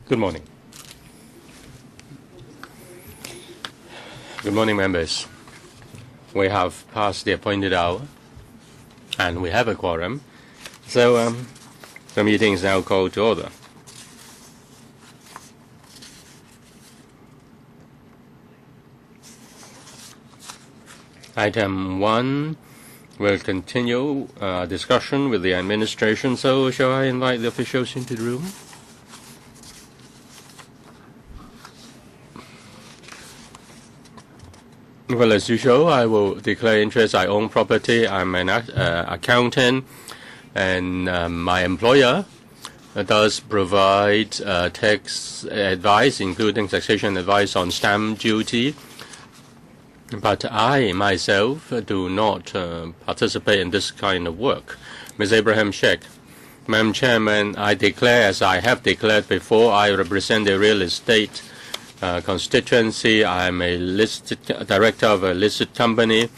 Good morning. Good morning, members. We have passed the appointed hour, and we have a quorum. So the meeting is now called to order. Item 1 will continue discussion with the administration. So shall I invite the officials into the room? Well, as usual, I will declare interest. I own property. I'm an accountant, and my employer does provide tax advice, including taxation advice on stamp duty. But I myself do not participate in this kind of work. Ms. Abraham SHEK, Madam Chairman, I declare, as I have declared before, I represent the real estate constituency. I'm a listed director of a listed company,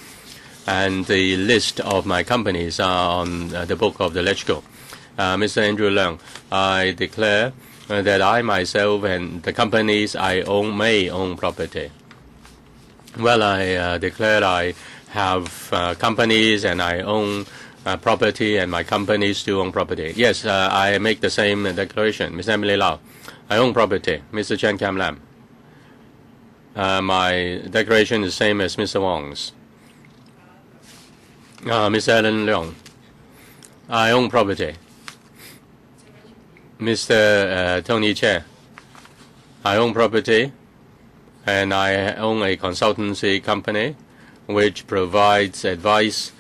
and the list of my companies are on the book of the Let's-Go. Mr. Andrew Leung, I declare that I myself and the companies I own may own property. Well, I declare I have companies and I own property, and my companies do own property. Yes, I make the same declaration. Ms. Emily Lau, I own property. Mr. Chen Kam Lam, my declaration is the same as Mr. Wong's. Ms. Ellen Leong, I own property. Mr. Tony Che, I own property, and I own a consultancy company which provides advice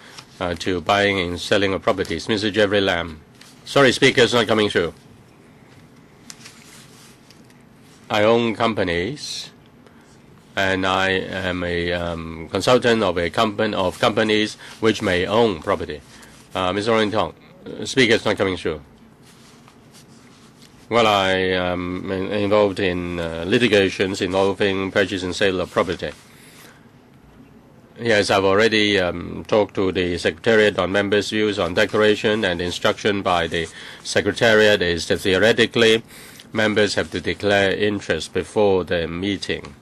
to buying and selling of properties. Mr. Jeffrey Lam, sorry, speaker is not coming through. I own companies, and I am a consultant of a companies which may own property. Mr. Orin Tong, speaker is not coming through. Well, I am involved in litigations involving purchase and sale of property. Yes, I've already talked to the Secretariat on members' views on declaration, and instruction by the Secretariat is that theoretically members have to declare interest before the meeting.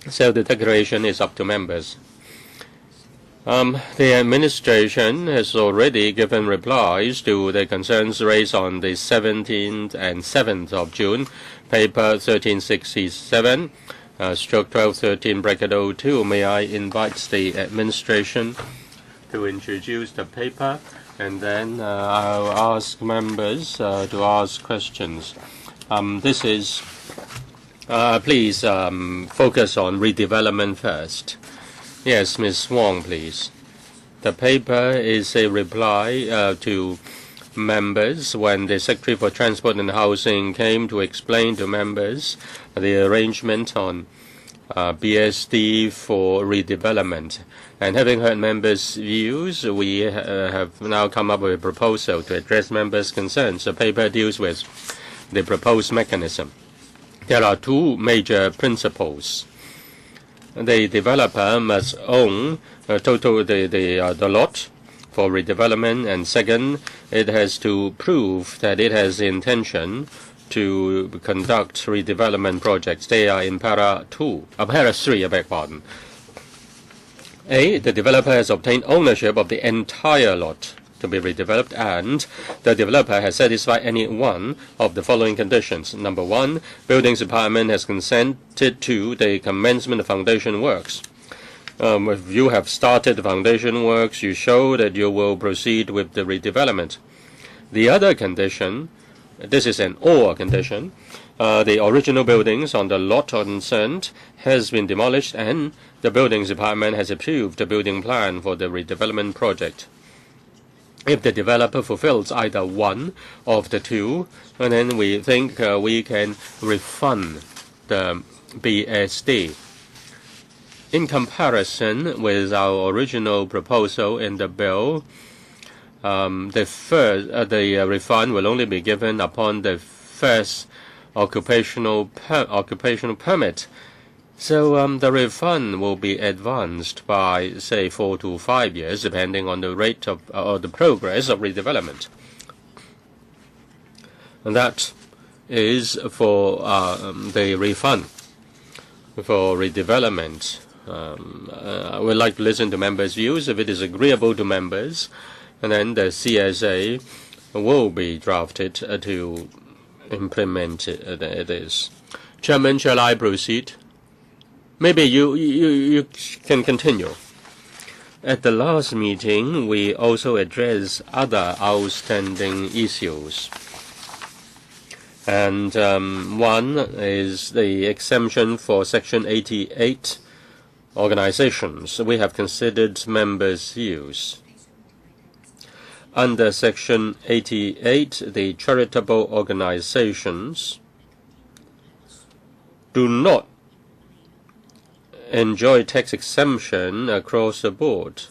So the declaration is up to members. The administration has already given replies to the concerns raised on the 17th and 7th of June, paper 1367, stroke 1213-02. May I invite the administration to introduce the paper, and then I'll ask members to ask questions. This is, please focus on redevelopment first. Yes, Ms. Wong, please. The paper is a reply to members when the Secretary for Transport and Housing came to explain to members the arrangement on BSD for redevelopment. And having heard members' views, we have now come up with a proposal to address members' concerns. The paper deals with the proposed mechanism. There are two major principles. The developer must own the lot for redevelopment, and second, it has to prove that it has the intention to conduct redevelopment projects. They are in para 3, I beg pardon. A, the developer has obtained ownership of the entire lot to be redeveloped, and the developer has satisfied any one of the following conditions. Number 1, Buildings Department has consented to the commencement of foundation works. If you have started the foundation works, you show that you will proceed with the redevelopment. The other condition, this is an or condition, the original buildings on the lot concerned has been demolished, and the Buildings Department has approved the building plan for the redevelopment project. If the developer fulfills either one of the two, and then we think we can refund the BSD. In comparison with our original proposal in the bill, the refund will only be given upon the first occupational permit. So the refund will be advanced by, say, 4 to 5 years, depending on the rate of or the progress of redevelopment. And that is for the refund for redevelopment. I would like to listen to members' views. If it is agreeable to members, and then the CSA will be drafted to implement this. Chairman, shall I proceed? Maybe you can continue. At the last meeting, we also addressed other outstanding issues. And one is the exemption for Section 88 organizations. We have considered members' views. Under Section 88, the charitable organizations do not enjoy tax exemption across the board.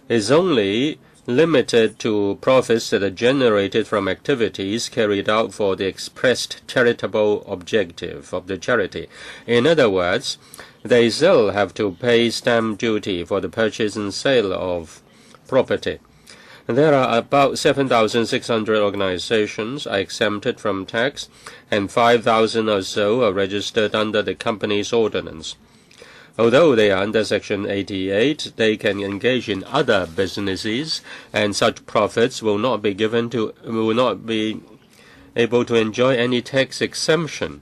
It's only limited to profits that are generated from activities carried out for the expressed charitable objective of the charity. In other words, they still have to pay stamp duty for the purchase and sale of property. There are about 7,600 organizations are exempted from tax, and 5,000 or so are registered under the company's ordinance. Although they are under Section 88, they can engage in other businesses, and such profits will not be able to enjoy any tax exemption.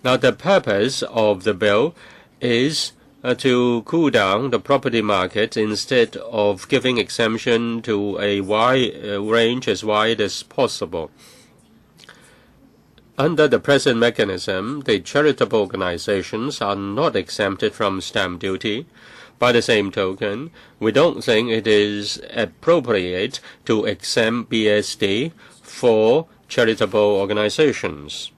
Now, the purpose of the bill is to cool down the property market instead of giving exemption to a wide range as wide as possible. Under the present mechanism, the charitable organizations are not exempted from stamp duty. By the same token, we don't think it is appropriate to exempt BSD for charitable organizations.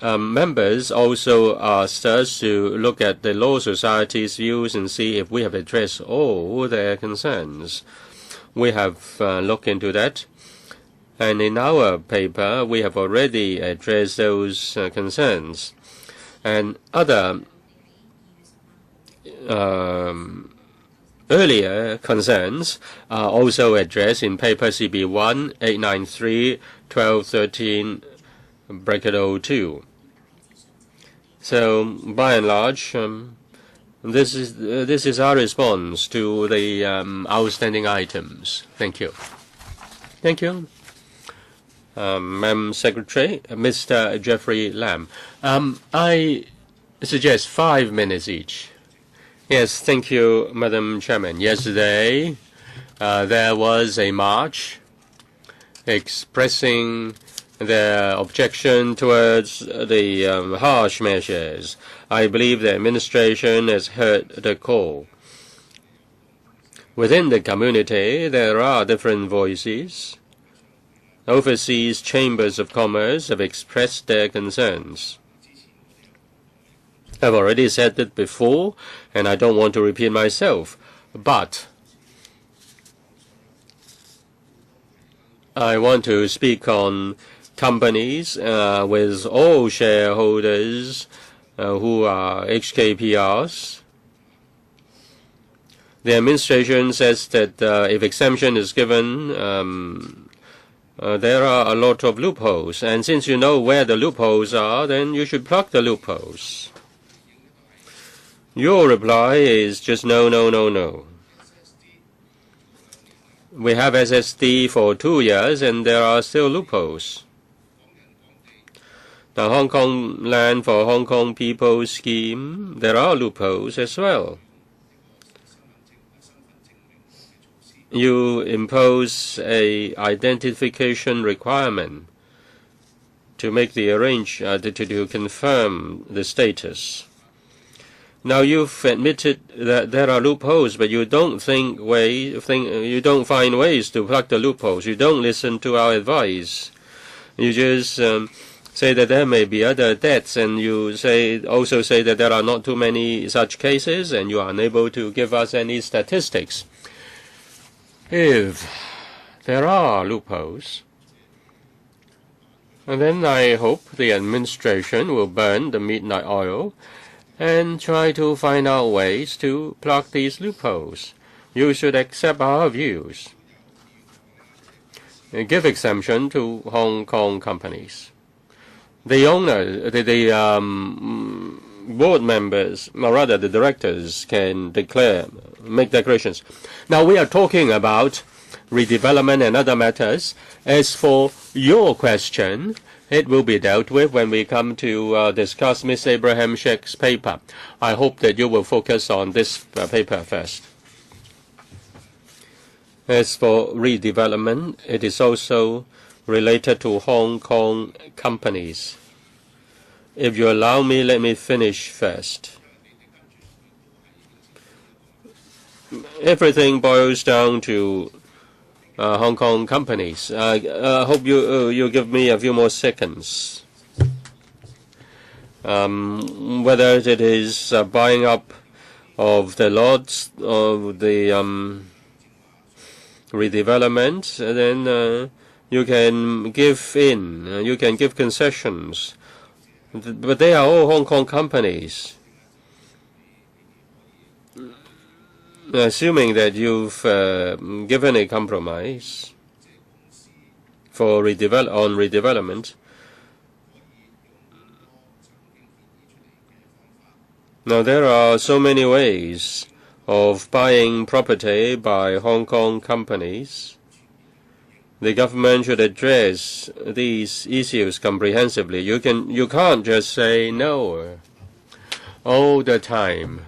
Members also asked us to look at the Law Society's views and see if we have addressed all their concerns. We have looked into that. And in our paper, we have already addressed those concerns. And other earlier concerns are also addressed in paper CB1 893 1213/02. So, by and large, this is our response to the outstanding items. Thank you. Thank you. Madam Secretary, Mr. Jeffrey Lam. I suggest 5 minutes each. Yes, thank you, Madam Chairman. Yesterday, there was a march expressing their objection towards the harsh measures. I believe the administration has heard the call. Within the community, there are different voices. Overseas chambers of commerce have expressed their concerns. I've already said it before, and I don't want to repeat myself, but I want to speak on companies with all shareholders who are HKPRs. The administration says that if exemption is given, there are a lot of loopholes, and since you know where the loopholes are, then you should plug the loopholes. Your reply is just no, no, no, no. We have SSD for 2 years, and there are still loopholes. The Hong Kong Land for Hong Kong People scheme, there are loopholes as well. You impose a identification requirement to make the to confirm the status. Now you've admitted that there are loopholes, but you don't find ways to plug the loopholes. You don't listen to our advice. You just say that there may be other debts, and you also say that there are not too many such cases, and you are unable to give us any statistics. If there are loopholes, and then I hope the administration will burn the midnight oil and try to find out ways to plug these loopholes. You should accept our views and give exemption to Hong Kong companies. the owner, board members, or rather the directors, can make declarations. Now we are talking about redevelopment and other matters. As for your question, it will be dealt with when we come to discuss Ms. Abraham SHEK's paper. I hope that you will focus on this paper first. As for redevelopment, it is also related to Hong Kong companies. If you allow me, let me finish first. Everything boils down to Hong Kong companies. I hope you give me a few more seconds. Whether it is buying up of the lots of the redevelopment, then you can give you can give concessions. But they are all Hong Kong companies. Assuming that you've given a compromise for redevelopment, now there are so many ways of buying property by Hong Kong companies. The government should address these issues comprehensively. You can't just say no all the time.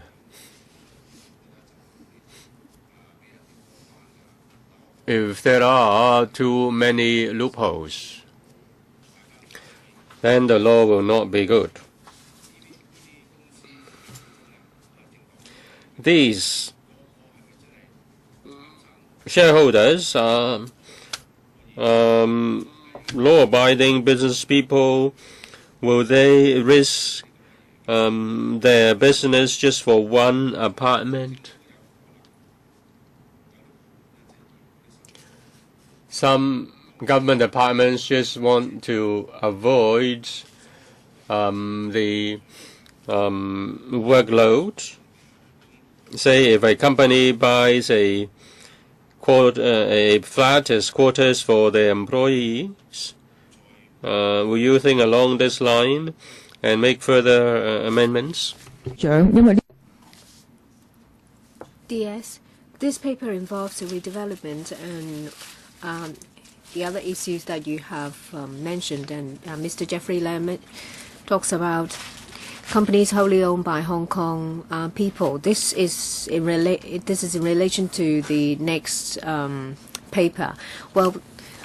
If there are too many loopholes, then the law will not be good. These shareholders are law-abiding business people. Will they risk their business just for one apartment? Some government departments just want to avoid the workload. Say if a company buys a flat as quarters for their employees, will you think along this line and make further amendments? DS, this paper involves redevelopment and the other issues that you have mentioned, and Mr. Jeffrey Lam talks about companies wholly owned by Hong Kong people. This is in relation to the next paper. Well,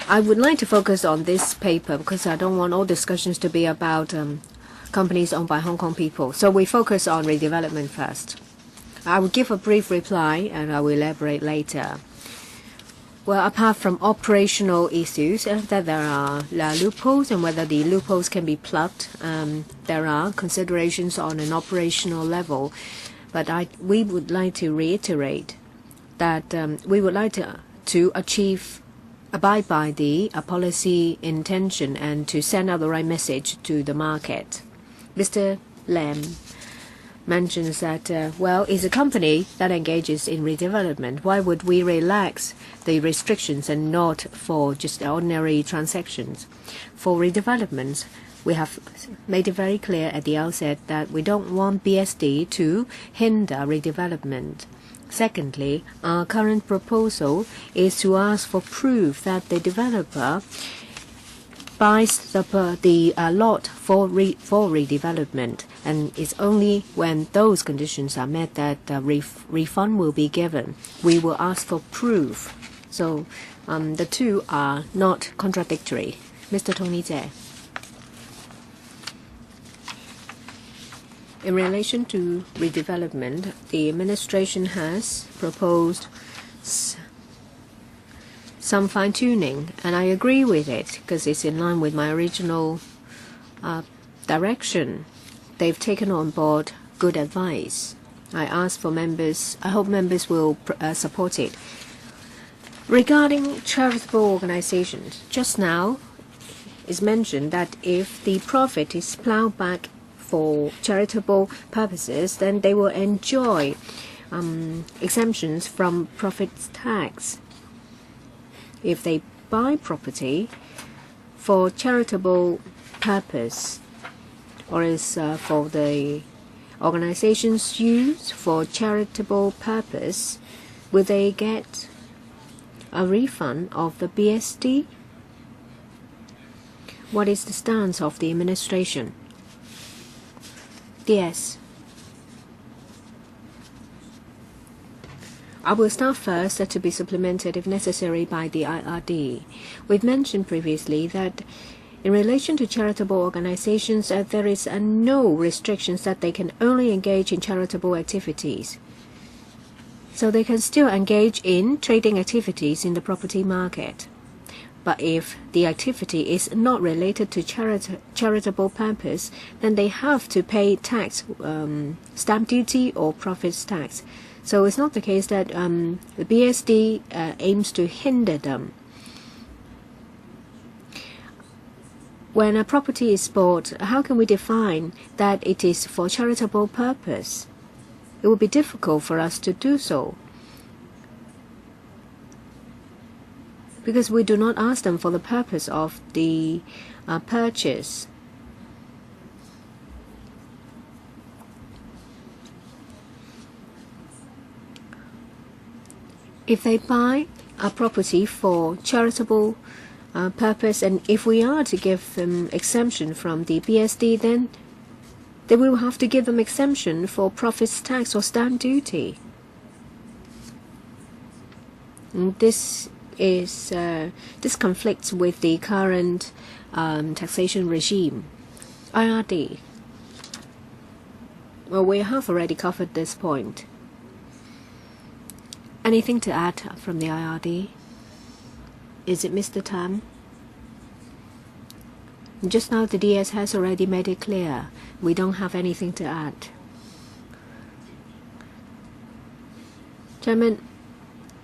I would like to focus on this paper because I don't want all discussions to be about companies owned by Hong Kong people. So we focus on redevelopment first. I will give a brief reply and I will elaborate later. Well, apart from operational issues, that there are loopholes and whether the loopholes can be plugged, there are considerations on an operational level. But we would like to reiterate that we would like to abide by the policy intention and to send out the right message to the market. Mr. Lam mentions that, well, it's a company that engages in redevelopment. Why would we relax the restrictions and not for just ordinary transactions? For redevelopments, we have made it very clear at the outset that we don't want BSD to hinder redevelopment. Secondly, our current proposal is to ask for proof that the developer buys the lot for redevelopment, and it's only when those conditions are met that refund will be given. We will ask for proof. So the two are not contradictory. Mr. Tony Tse. In relation to redevelopment, the administration has proposed some fine-tuning, and I agree with it because it's in line with my original direction. They've taken on board good advice. I ask for members, I hope members will support it. Regarding charitable organizations, just now it's mentioned that if the profit is plowed back for charitable purposes, then they will enjoy exemptions from profit tax. If they buy property for charitable purpose, or is for the organizations used for charitable purpose, will they get a refund of the BSD? What is the stance of the administration? DS. I will start first, to be supplemented if necessary by the IRD. We've mentioned previously that in relation to charitable organizations, there is no restrictions that they can only engage in charitable activities. So they can still engage in trading activities in the property market. But if the activity is not related to charitable purpose, then they have to pay tax, stamp duty or profits tax. So it's not the case that the BSD aims to hinder them. When a property is bought, how can we define that it is for charitable purpose? It would be difficult for us to do so, because we do not ask them for the purpose of the purchase. If they buy a property for charitable purpose, and if we are to give them exemption from the BSD, then they will have to give them exemption for profits tax or stamp duty. And this conflicts with the current taxation regime. IRD. Well, we have already covered this point. Anything to add from the IRD? Is it Mr. Tam? Just now the DS has already made it clear. We don't have anything to add. Chairman,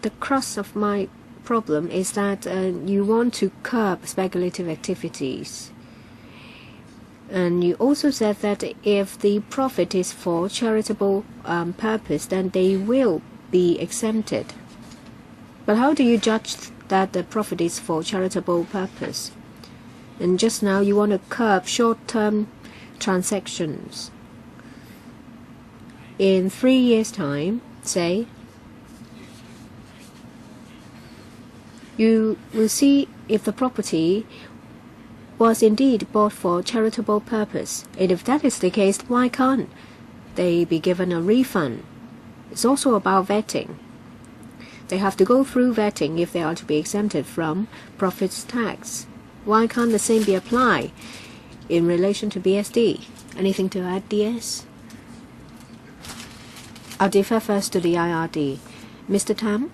the crux of my problem is that you want to curb speculative activities. And you also said that if the profit is for charitable purpose, then they will be exempted. But how do you judge that the profit is for charitable purpose? And just now you want to curb short-term transactions. In 3 years' time, say, you will see if the property was indeed bought for charitable purpose. And if that is the case, why can't they be given a refund? It's also about vetting. They have to go through vetting if they are to be exempted from profits tax. Why can't the same be applied in relation to BSD? Anything to add, DS? I'll defer first to the IRD. Mr. Tam?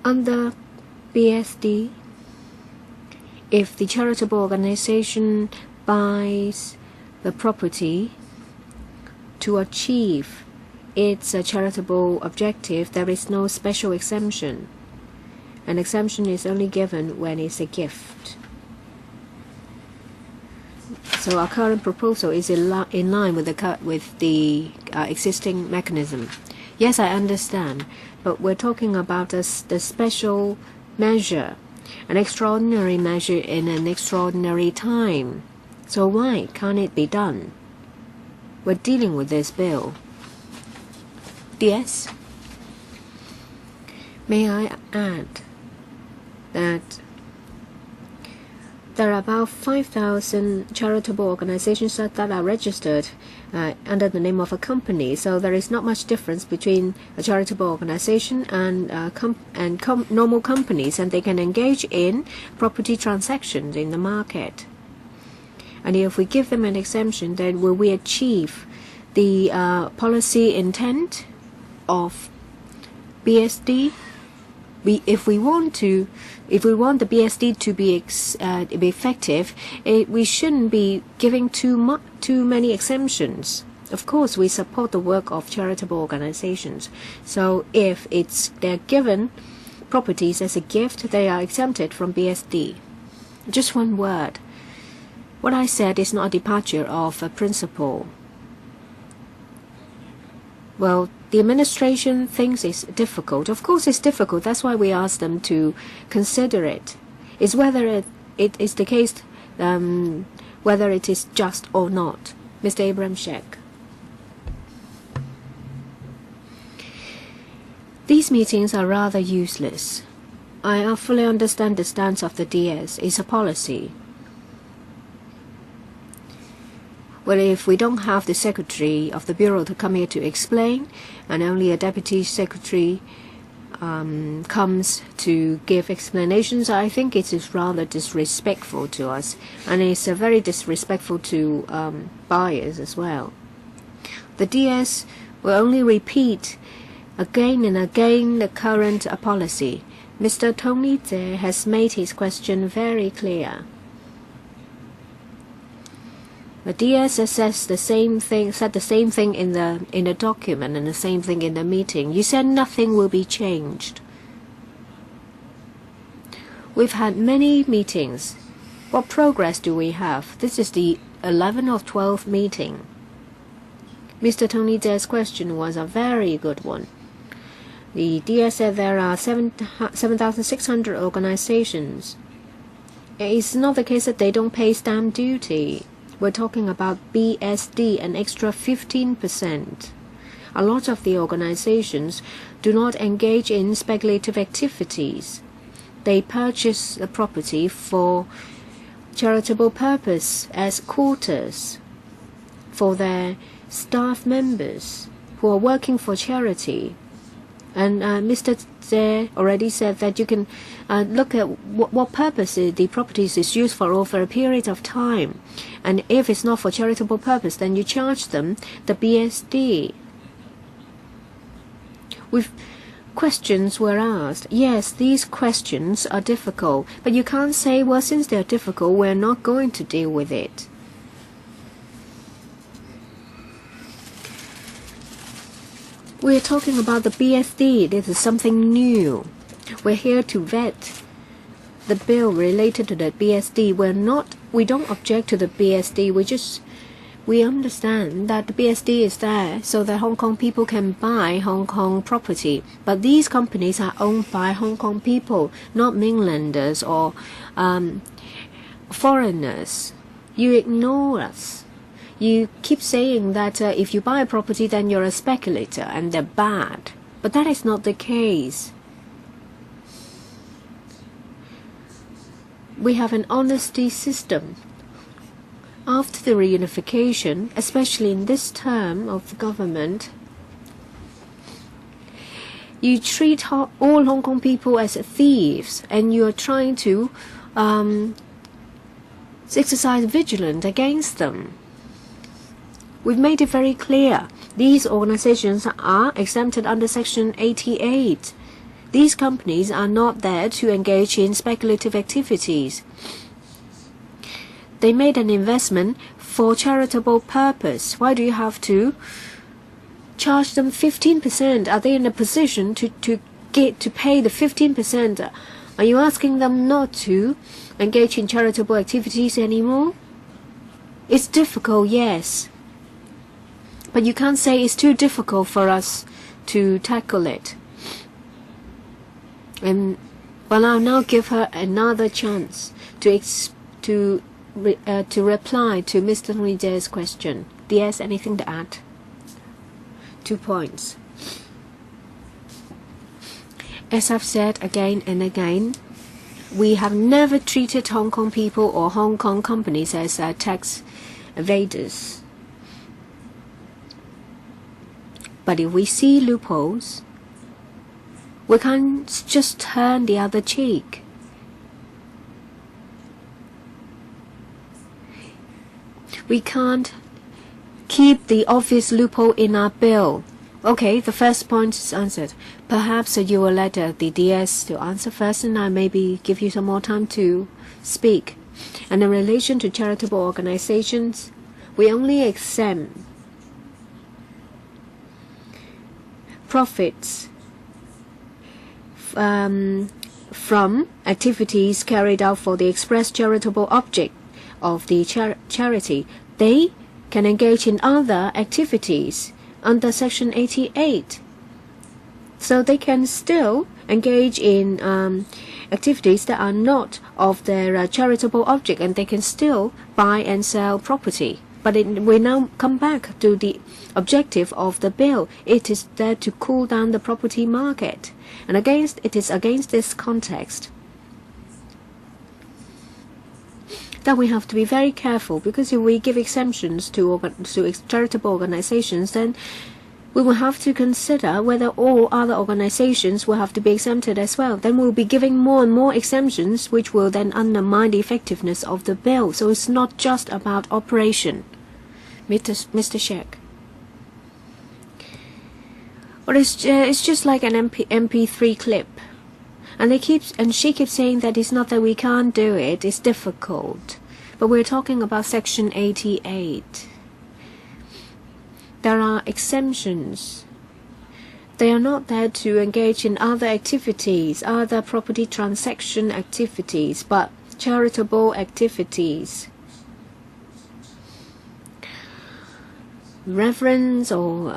Under BSD, if the charitable organization buys the property to achieve its charitable objective, there is no special exemption. An exemption is only given when it's a gift. So our current proposal is in line with the existing mechanism. Yes, I understand, but we're talking about the special measure, an extraordinary measure in an extraordinary time. So why can't it be done? We're dealing with this bill. Yes. May I add that there are about 5,000 charitable organizations that are registered under the name of a company. So there is not much difference between a charitable organization and normal companies, and they can engage in property transactions in the market. And if we give them an exemption, then will we achieve the policy intent of BSD? If we want the BSD to be effective, we shouldn't be giving too many exemptions. Of course, we support the work of charitable organizations. So if they're given properties as a gift, they are exempted from BSD. Just one word. What I said is not a departure of a principle. Well, the administration thinks it's difficult. Of course it's difficult. That's why we ask them to consider it. It's whether it is the case, whether it is just or not. Mr. Abraham SHEK. These meetings are rather useless. I fully understand the stance of the DS. It's a policy. Well, if we don't have the secretary of the bureau to come here to explain, and only a deputy secretary comes to give explanations, I think it is rather disrespectful to us, and it's very disrespectful to buyers as well. The DS will only repeat again and again the current policy. Mr. Tony Tse has made his question very clear. The DS said the same thing in the document and the same thing in the meeting. You said nothing will be changed. We've had many meetings. What progress do we have? This is the 11th or 12th meeting. Mr. Tony Tse's question was a very good one. The DS said there are 7,600 organizations. It's not the case that they don't pay stamp duty. We're talking about BSD, an extra 15%. A lot of the organizations do not engage in speculative activities. They purchase the property for charitable purpose as quarters for their staff members who are working for charity. And Mr. Tse already said that you can look at what purpose the properties is used for over a period of time. And if it's not for charitable purpose, then you charge them the BSD. Questions were asked. Yes, these questions are difficult, but you can't say, well, since they're difficult, we're not going to deal with it. We're talking about the BSD. This is something new. We're here to vet the bill related to the BSD. We don't object to the BSD. We understand that the BSD is there so that Hong Kong people can buy Hong Kong property. But these companies are owned by Hong Kong people, not mainlanders or foreigners. You ignore us. You keep saying that if you buy a property, then you're a speculator and they're bad. But that is not the case. We have an honesty system. After the reunification, especially in this term of the government, you treat all Hong Kong people as thieves, and you are trying to exercise vigilance against them. We've made it very clear. These organizations are exempted under Section 88. These companies are not there to engage in speculative activities. They made an investment for charitable purpose. Why do you have to charge them 15%? Are they in a position to pay the 15%? Are you asking them not to engage in charitable activities anymore? It's difficult, yes. But you can't say it's too difficult for us to tackle it. And well, I'll now give her another chance to reply to Mr. Tony Tse's question. DS, anything to add? 2 points. As I've said again and again, we have never treated Hong Kong people or Hong Kong companies as tax evaders. But if we see loopholes, we can't just turn the other cheek. We can't keep the obvious loophole in our bill. Okay, the first point is answered. Perhaps you will let the DS to answer first, and I maybe give you some more time to speak. And in relation to charitable organizations, we only exempt profits from activities carried out for the express charitable object of the charity. They can engage in other activities under Section 88. So they can still engage in activities that are not of their charitable object, and they can still buy and sell property. But we now come back to the objective of the bill. It is there to cool down the property market, and it is against this context that we have to be very careful, because if we give exemptions to charitable organizations, then we will have to consider whether all other organizations will have to be exempted as well. Then we'll be giving more and more exemptions, which will then undermine the effectiveness of the bill. So it's not just about operation. Mr. Shek. Well, it's just like an MP3 clip. And she keeps saying that it's not that we can't do it, it's difficult. But we're talking about Section 88. There are exemptions. They are not there to engage in other activities, other property transaction activities, but charitable activities. Reverends or,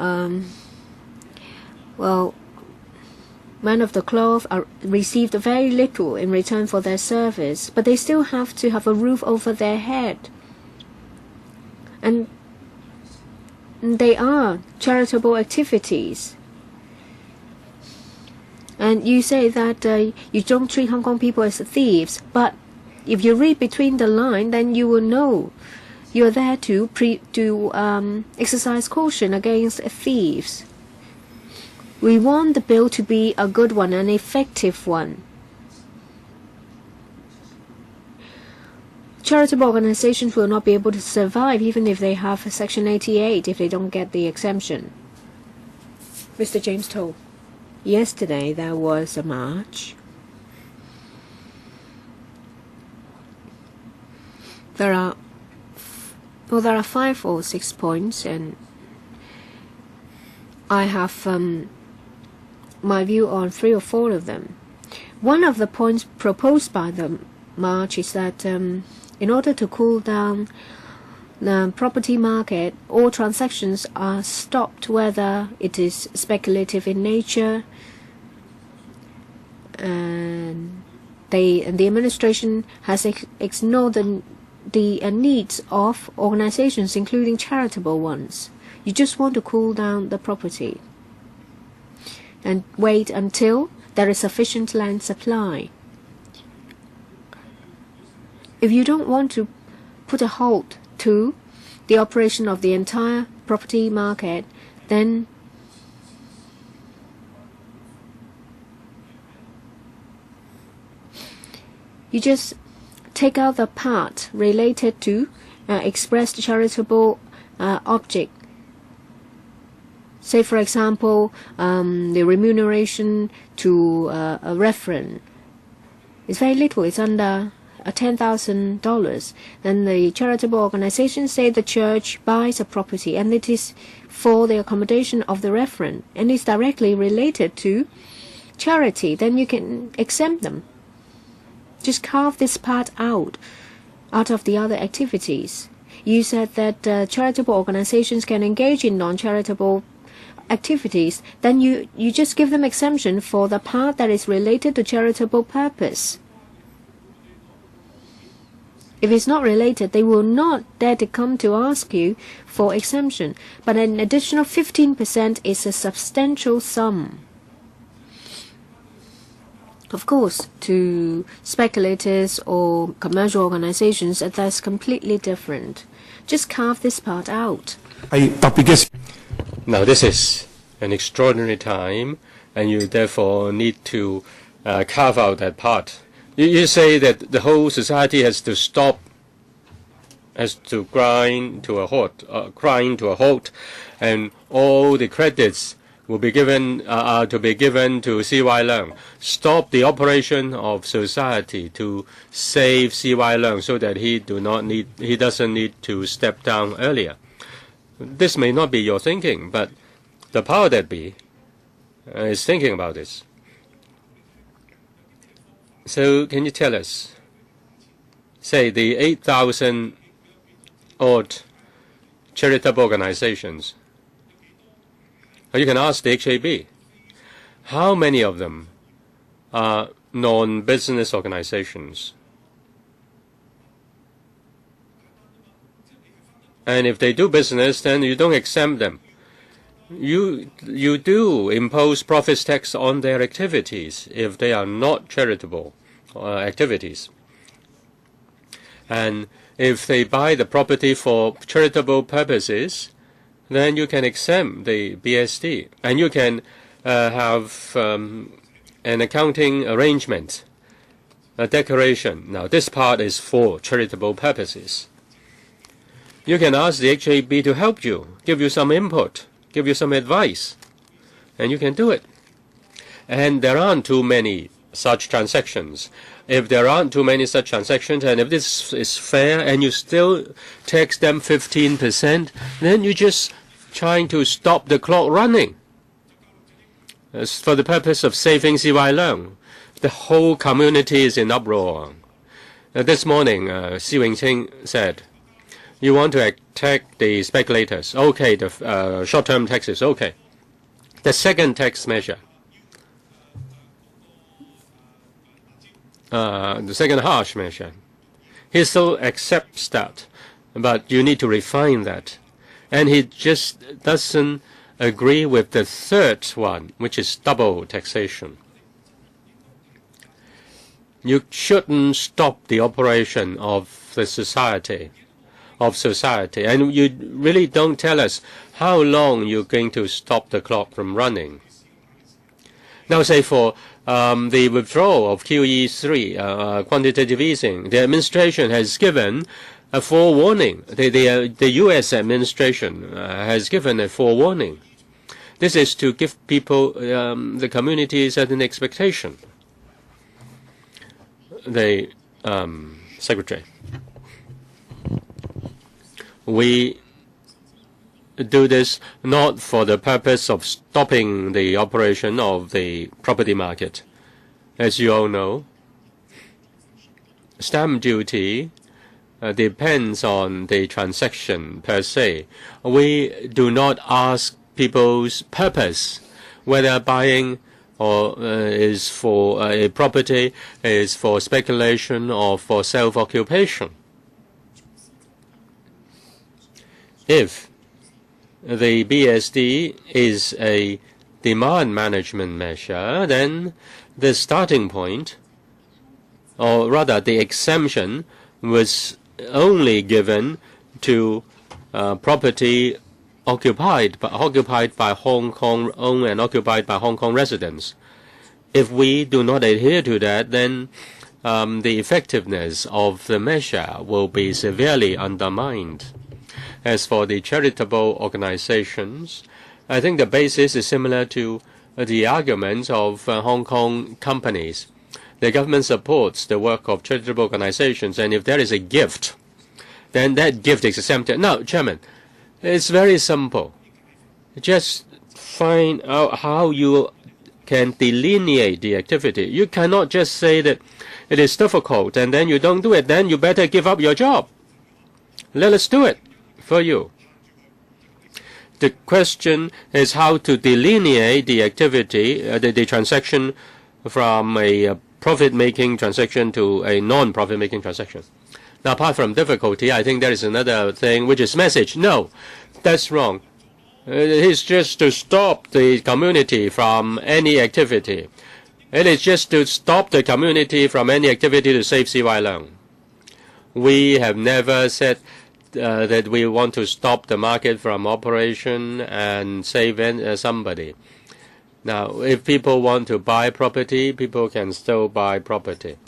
men of the cloth received very little in return for their service, but they still have to have a roof over their head. And they are charitable activities. And you say that you don't treat Hong Kong people as thieves, but if you read between the lines, then you will know you're there to exercise caution against thieves. We want the bill to be a good one, an effective one. Charitable organizations will not be able to survive even if they have Section 88, if they don't get the exemption. Mr. James Toh. Yesterday there was a march. There are 5 or 6 points, and I have my view on 3 or 4 of them. One of the points proposed by the march is that in order to cool down the property market, all transactions are stopped, whether it is speculative in nature, and the administration has ignored the needs of organizations, including charitable ones. You just want to cool down the property and wait until there is sufficient land supply. If you don't want to put a halt to the operation of the entire property market, then you just take out the part related to expressed charitable object. Say, for example, the remuneration to a referent is very little. It's under $10,000. Then the charitable organization say the church buys a property, and it is for the accommodation of the referent, and it's directly related to charity. Then you can exempt them. Just carve this part out of the other activities. You said that charitable organizations can engage in non-charitable activities. Then you just give them exemption for the part that is related to charitable purpose. If it's not related, they will not dare to come to ask you for exemption. But an additional 15% is a substantial sum. Of course, to speculators or commercial organizations, that's completely different. Just carve this part out. Now, this is an extraordinary time, and you therefore need to carve out that part. You say that the whole society has to stop, has to grind to a halt, and all the credits will be given to CY Leung. Stop the operation of society to save CY Leung so that he doesn't need to step down earlier. This may not be your thinking, but the power that be is thinking about this. So can you tell us, say, the 8,000 odd charitable organizations? Or you can ask the HAB, how many of them are non-business organizations? And if they do business, then you don't exempt them. You do impose profits tax on their activities if they are not charitable activities. And if they buy the property for charitable purposes, then you can exempt the BSD. And you can have an accounting arrangement, a declaration. Now, this part is for charitable purposes. You can ask the HAB to help you, give you some input, give you some advice, and you can do it. And there aren't too many such transactions. If there aren't too many such transactions, and if this is fair, and you still tax them 15%, then you're just trying to stop the clock running. As for the purpose of saving CY Leung, the whole community is in uproar. This morning, Xi Wing-ching said, you want to attack the speculators. Okay, the short-term taxes. Okay. The second tax measure, the second harsh measure, he still accepts that, but you need to refine that. And he just doesn't agree with the third one, which is double taxation. You shouldn't stop the operation of the society. And you really don't tell us how long you're going to stop the clock from running. Now, say for the withdrawal of QE3, quantitative easing, the administration has given a forewarning. The U.S. administration has given a forewarning. This is to give people, the community, certain expectation. The Secretary. We do this not for the purpose of stopping the operation of the property market. As you all know, stamp duty depends on the transaction per se. We do not ask people's purpose, whether buying or is for a property, is for speculation or for self-occupation. If the BSD is a demand management measure, then the starting point, or rather the exemption, was only given to property occupied by Hong Kong owned and occupied by Hong Kong residents. If we do not adhere to that, then the effectiveness of the measure will be severely undermined. As for the charitable organizations, I think the basis is similar to the arguments of Hong Kong companies. The government supports the work of charitable organizations, and if there is a gift, then that gift is exempted. Now, Chairman, it's very simple. Just find out how you can delineate the activity. You cannot just say that it is difficult and then you don't do it. Then you better give up your job. Let us do it for you. The question is how to delineate the activity, the transaction from a profit-making transaction to a non-profit-making transaction. Now, apart from difficulty, I think there is another thing, which is message. No, that's wrong. It is just to stop the community from any activity. It is just to stop the community from any activity to save CY Leung. We have never said that we want to stop the market from operation and save somebody. Now, if people want to buy property, people can still buy property.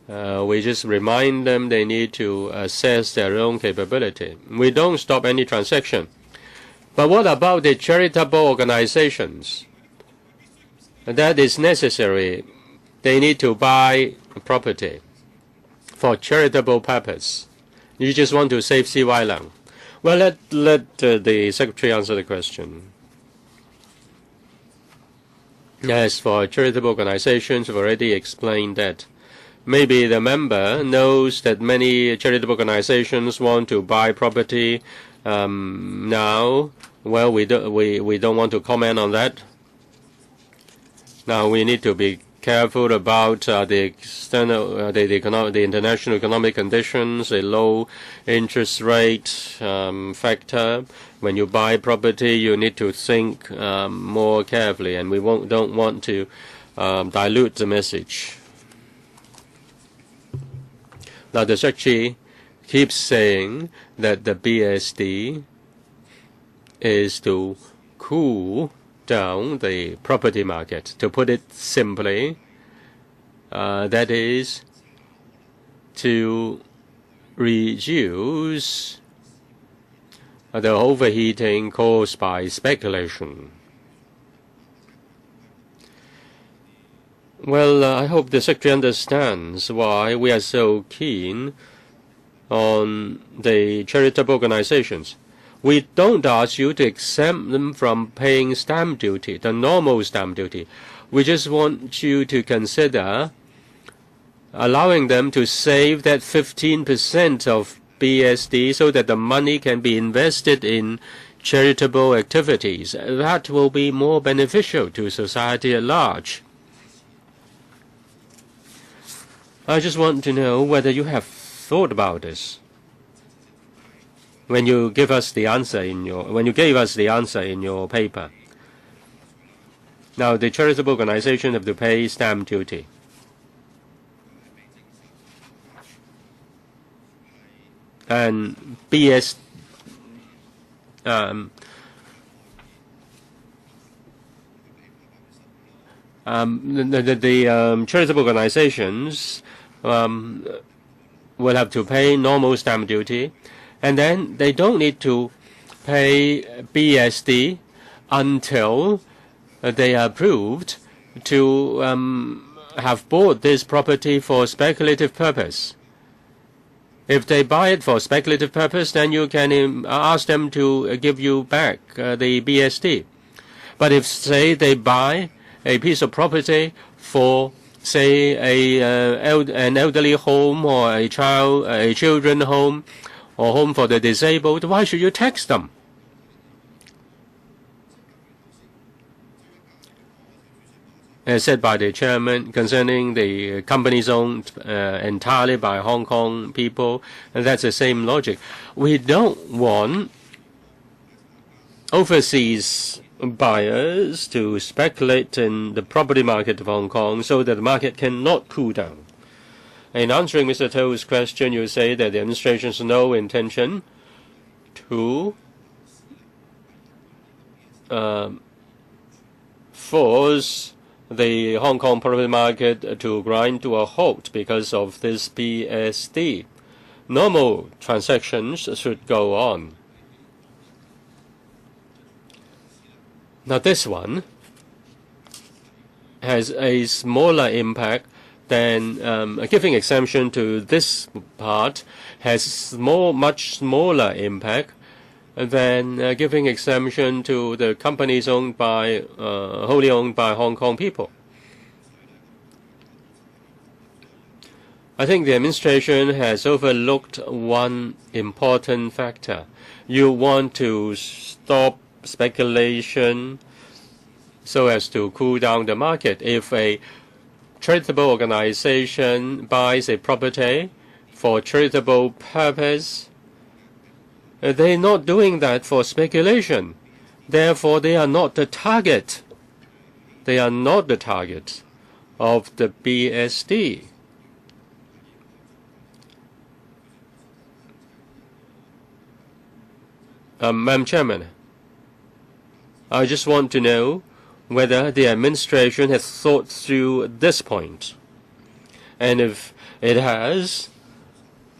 We just remind them they need to assess their own capability. We don't stop any transaction. But what about the charitable organizations? That is necessary. They need to buy property for charitable purpose. You just want to save CY Leung. Well, let the Secretary answer the question. As for charitable organizations, we've already explained that. Maybe the member knows that many charitable organizations want to buy property now. Well, we don't want to comment on that. Now we need to be careful about the external, the international economic conditions, a low interest rate factor. When you buy property, you need to think more carefully, and we don't want to dilute the message. Now the Shek keeps saying that the BSD is to cool down the property market. To put it simply, that is to reduce the overheating caused by speculation. Well, I hope the Secretary understands why we are so keen on the charitable organizations. We don't ask you to exempt them from paying stamp duty, the normal stamp duty. We just want you to consider allowing them to save that 15% of BSD so that the money can be invested in charitable activities. That will be more beneficial to society at large. I just want to know whether you have thought about this. When you gave us the answer in your paper. Now the charitable organization have to pay stamp duty. And the charitable organizations will have to pay normal stamp duty. And then they don't need to pay BSD until they are approved to have bought this property for speculative purpose. If they buy it for speculative purpose, then you can ask them to give you back the BSD. But if, say, they buy a piece of property for, say, an elderly home or a children home, or home for the disabled, why should you tax them? As said by the chairman, concerning the companies owned entirely by Hong Kong people, and that's the same logic. We don't want overseas buyers to speculate in the property market of Hong Kong so that the market cannot cool down. In answering Mr. To's question, you say that the administration has no intention to force the Hong Kong property market to grind to a halt because of this BSD. Normal transactions should go on. Now this one has a smaller impact then giving exemption to this part has much smaller impact than giving exemption to the companies owned by wholly owned by Hong Kong people. I think the administration has overlooked one important factor. You want to stop speculation so as to cool down the market. If a charitable organization buys a property for charitable purpose, they're not doing that for speculation. Therefore, they are not the target. They are not the target of the BSD. Madam Chairman, I just want to know whether the administration has thought through this point. And if it has,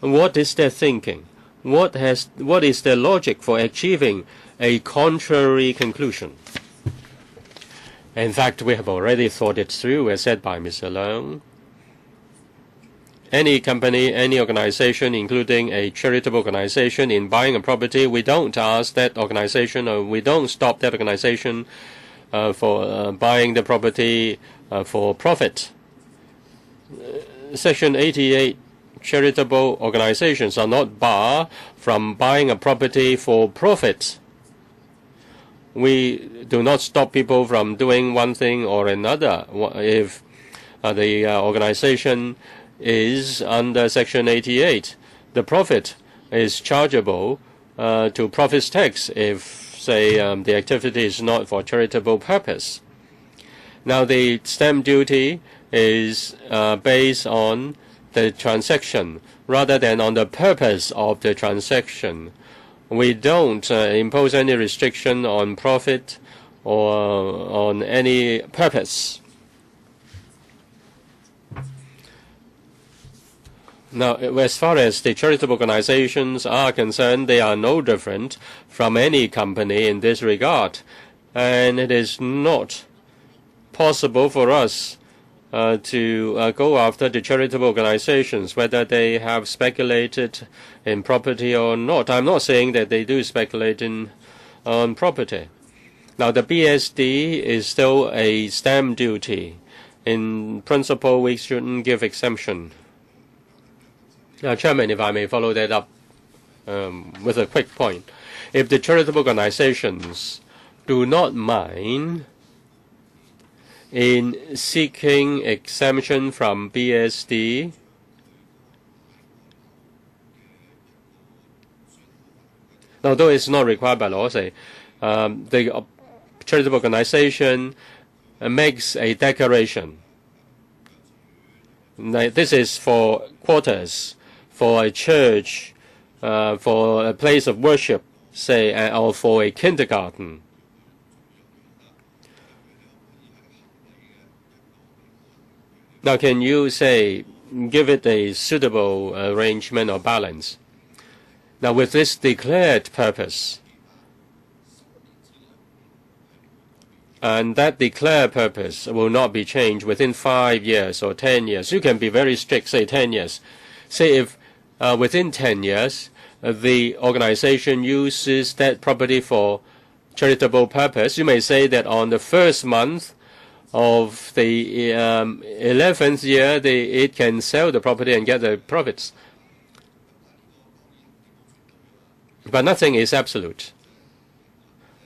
what is their thinking? What is their logic for achieving a contrary conclusion? In fact, we have already thought it through, as said by Mr. Leung. Any company, any organization, including a charitable organization, in buying a property, we don't ask that organization, or we don't stop that organization for buying the property for profit. Section 88, charitable organizations are not barred from buying a property for profit. we do not stop people from doing one thing or another. If the organization is under Section 88, the profit is chargeable to profits tax if, say, the activity is not for charitable purpose. Now, the stamp duty is based on the transaction rather than on the purpose of the transaction. We don't impose any restriction on profit or on any purpose. Now, as far as the charitable organizations are concerned, they are no different from any company in this regard. And it is not possible for us to go after the charitable organizations, whether they have speculated in property or not. I'm not saying that they do speculate on property. Now, the BSD is still a stamp duty. In principle, we shouldn't give exemption. Now, Chairman, if I may follow that up with a quick point. If the charitable organizations do not mind in seeking exemption from BSD, although it's not required by law, say, the charitable organization makes a declaration. Now, this is for quarters, for a church, for a place of worship, say, or for a kindergarten. Now, can you say, give it a suitable arrangement or balance? Now, with this declared purpose, and that declared purpose will not be changed within 5 years or 10 years. You can be very strict, say 10 years. Say if within 10 years, the organization uses that property for charitable purpose, you may say that on the first month of the 11th year, it can sell the property and get the profits. But nothing is absolute.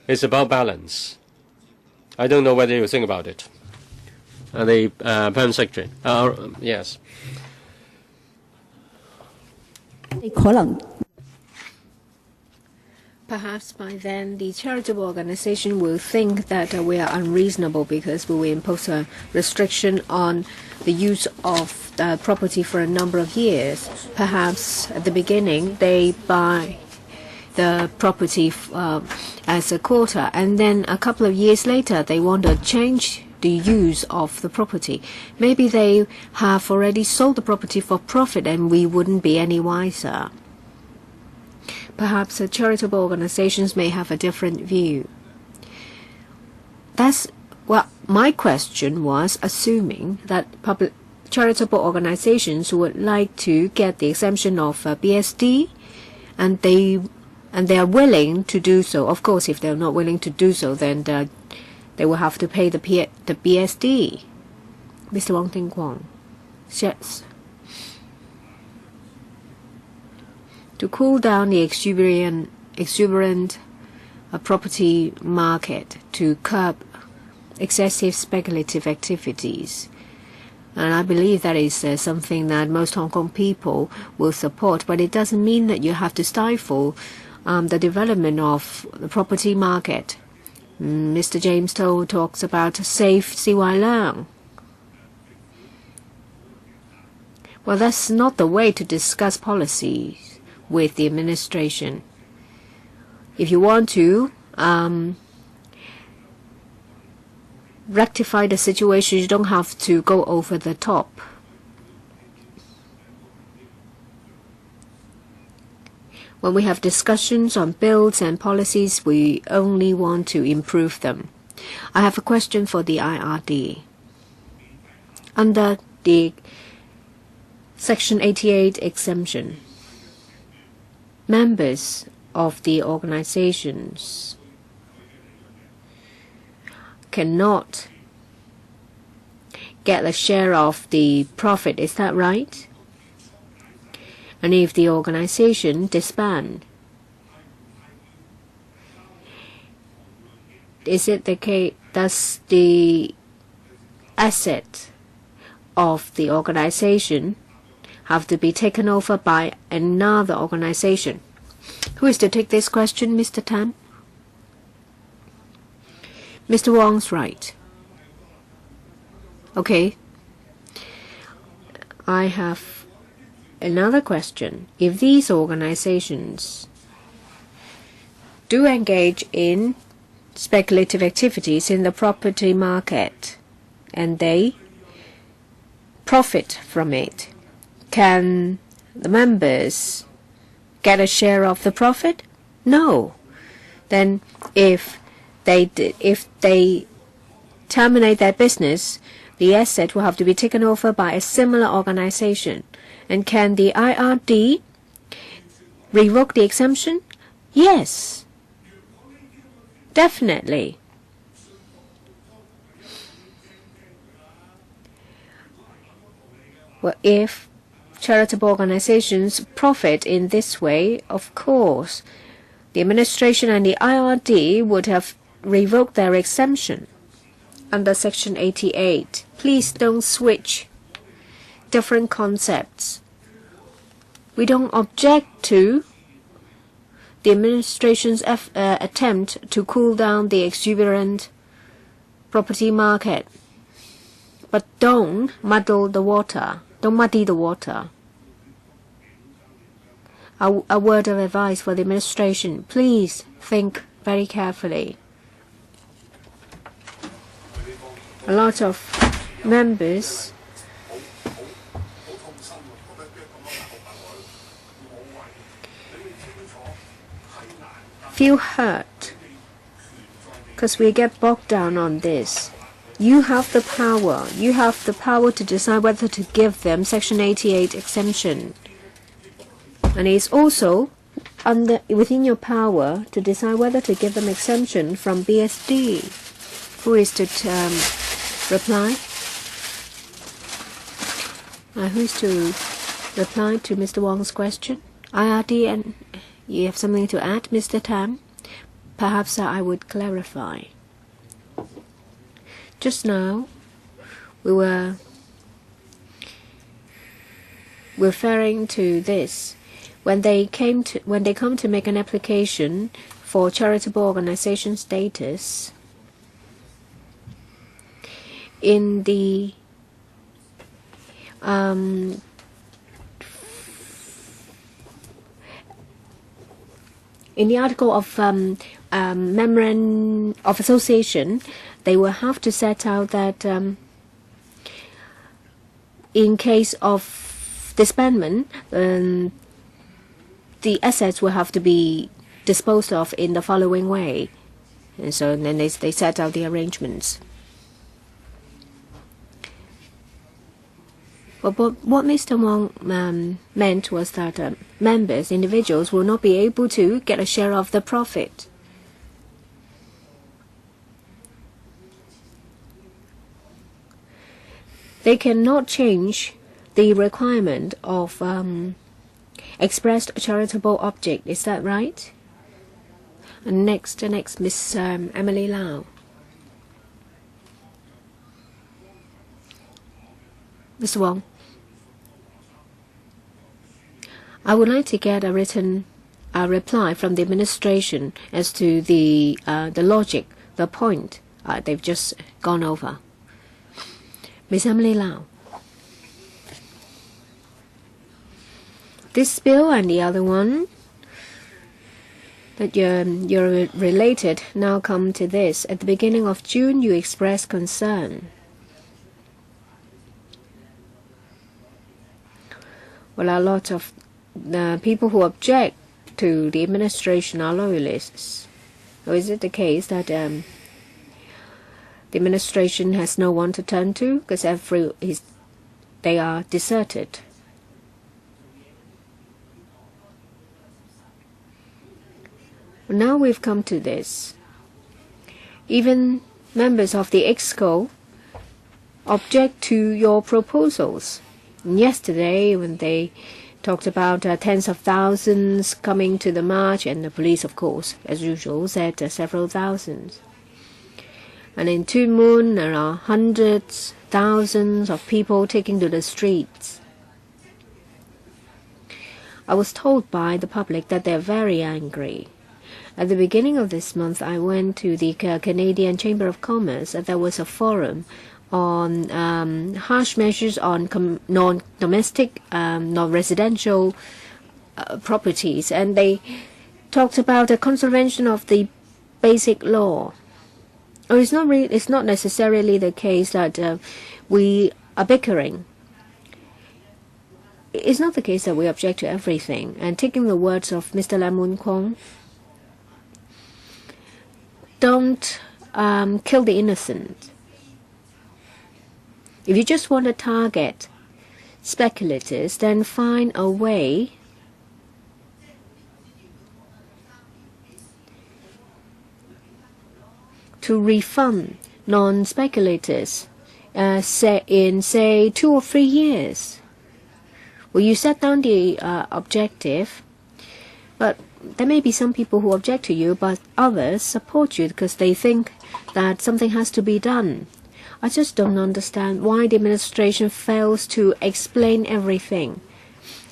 It's about balance. I don't know whether you think about it. The Permanent Secretary. Yes. Perhaps by then the charitable organization will think that we are unreasonable because we will impose a restriction on the use of the property for a number of years. Perhaps at the beginning they buy the property as a quota, and then a couple of years later they want to change the use of the property. Maybe they have already sold the property for profit and we wouldn't be any wiser. Perhaps charitable organizations may have a different view. That's what my question was, assuming that charitable organizations would like to get the exemption of BSD, and they are willing to do so. Of course, if they're not willing to do so, then they will have to pay the BSD. Mr. Wong Ting Kwong. Yes. To cool down the exuberant property market, to curb excessive speculative activities. And I believe that is something that most Hong Kong people will support, but it doesn't mean that you have to stifle the development of the property market. Mr. James Toh talks about safe CY Leung. Well, that's not the way to discuss policies with the administration. If you want to rectify the situation, you don't have to go over the top. When we have discussions on bills and policies, we only want to improve them. I have a question for the IRD. Under the Section 88 exemption, members of the organizations cannot get a share of the profit, is that right? And if the organization disband, is it the case? Does the asset of the organization have to be taken over by another organization? Who is to take this question, Mr. Tan? Mr. Wong's right. Okay. I have another question. If these organizations do engage in speculative activities in the property market and they profit from it, can the members get a share of the profit? No. Then if they terminate their business, the asset will have to be taken over by a similar organization. And can the IRD revoke the exemption? Yes, definitely. Well, if charitable organizations profit in this way, of course, the administration and the IRD would have revoked their exemption under Section 88. Please don't switch different concepts. We don't object to the administration's attempt to cool down the exuberant property market. But don't muddy the water. A word of advice for the administration. Please think very carefully. A lot of members feel hurt because we get bogged down on this. You have the power. You have the power to decide whether to give them Section 88 exemption. And it's also within your power to decide whether to give them exemption from BSD. Who is to reply? Who's to reply to Mr. Wong's question? IRD, and you have something to add, Mr. Tam? Perhaps I would clarify. Just now, we were referring to this. When they come to make an application for charitable organization status, in the article of memorandum of association, they will have to set out that in case of disbandment, the assets will have to be disposed of in the following way. And so then they set out the arrangements. But what Mr. Wong meant was that individuals will not be able to get a share of the profit. They cannot change the requirement of expressed charitable object. Is that right? And next, Miss Emily Lau. Mr. Wong, I would like to get a written reply from the administration as to the logic, the point they've just gone over. Miss Emily Lau. This bill and the other one that you're related now come to this. At the beginning of June, you expressed concern. Well, a lot of people who object to the administration are loyalists. Or is it the case that the administration has no one to turn to because they are deserted? Now we've come to this. Even members of the EXCO object to your proposals. And yesterday, when they talked about tens of thousands coming to the march, and the police, of course, as usual, said several thousands. And in Tuen Mun, there are hundreds, thousands of people taking to the streets. I was told by the public that they're very angry. At the beginning of this month, I went to the Canadian Chamber of Commerce, and there was a forum on harsh measures on non-domestic, non-residential properties, and they talked about the contravention of the basic law. It's not necessarily the case that we are bickering. It's not the case that we object to everything. And taking the words of Mr. Lam Mun Kwong, don't kill the innocent. If you just want to target speculators, then find a way to refund non-speculators in, say, 2 or 3 years. Well, you set down the objective, but there may be some people who object to you, but others support you because they think that something has to be done. I just don't understand why the administration fails to explain everything.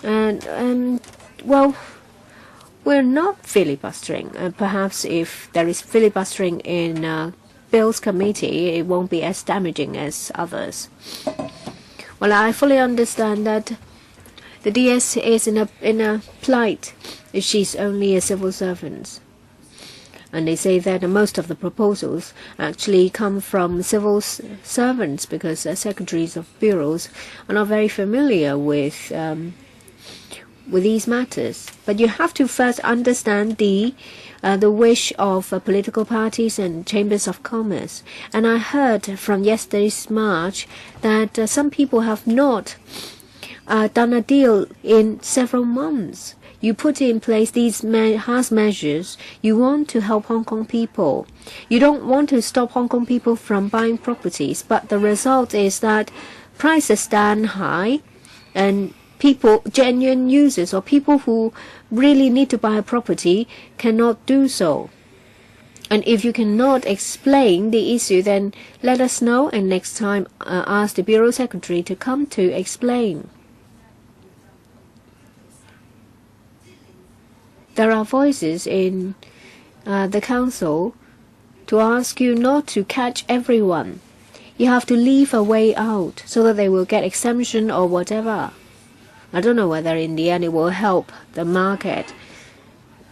And well, we're not filibustering. Perhaps if there is filibustering in Bills Committee, it won't be as damaging as others. Well, I fully understand that the DS is in a plight. She's only a civil servant. And they say that most of the proposals actually come from civil servants because secretaries of bureaus are not very familiar with these matters. But you have to first understand the wish of political parties and chambers of commerce. And I heard from yesterday's march that some people have not done a deal in several months. You put in place these harsh measures. You want to help Hong Kong people. You don't want to stop Hong Kong people from buying properties. But the result is that prices stand high, and people, genuine users or people who really need to buy a property, cannot do so. And if you cannot explain the issue, then let us know, and next time ask the Bureau Secretary to come to explain. There are voices in the council to ask you not to catch everyone. You have to leave a way out so that they will get exemption or whatever. I don't know whether in the end it will help the market.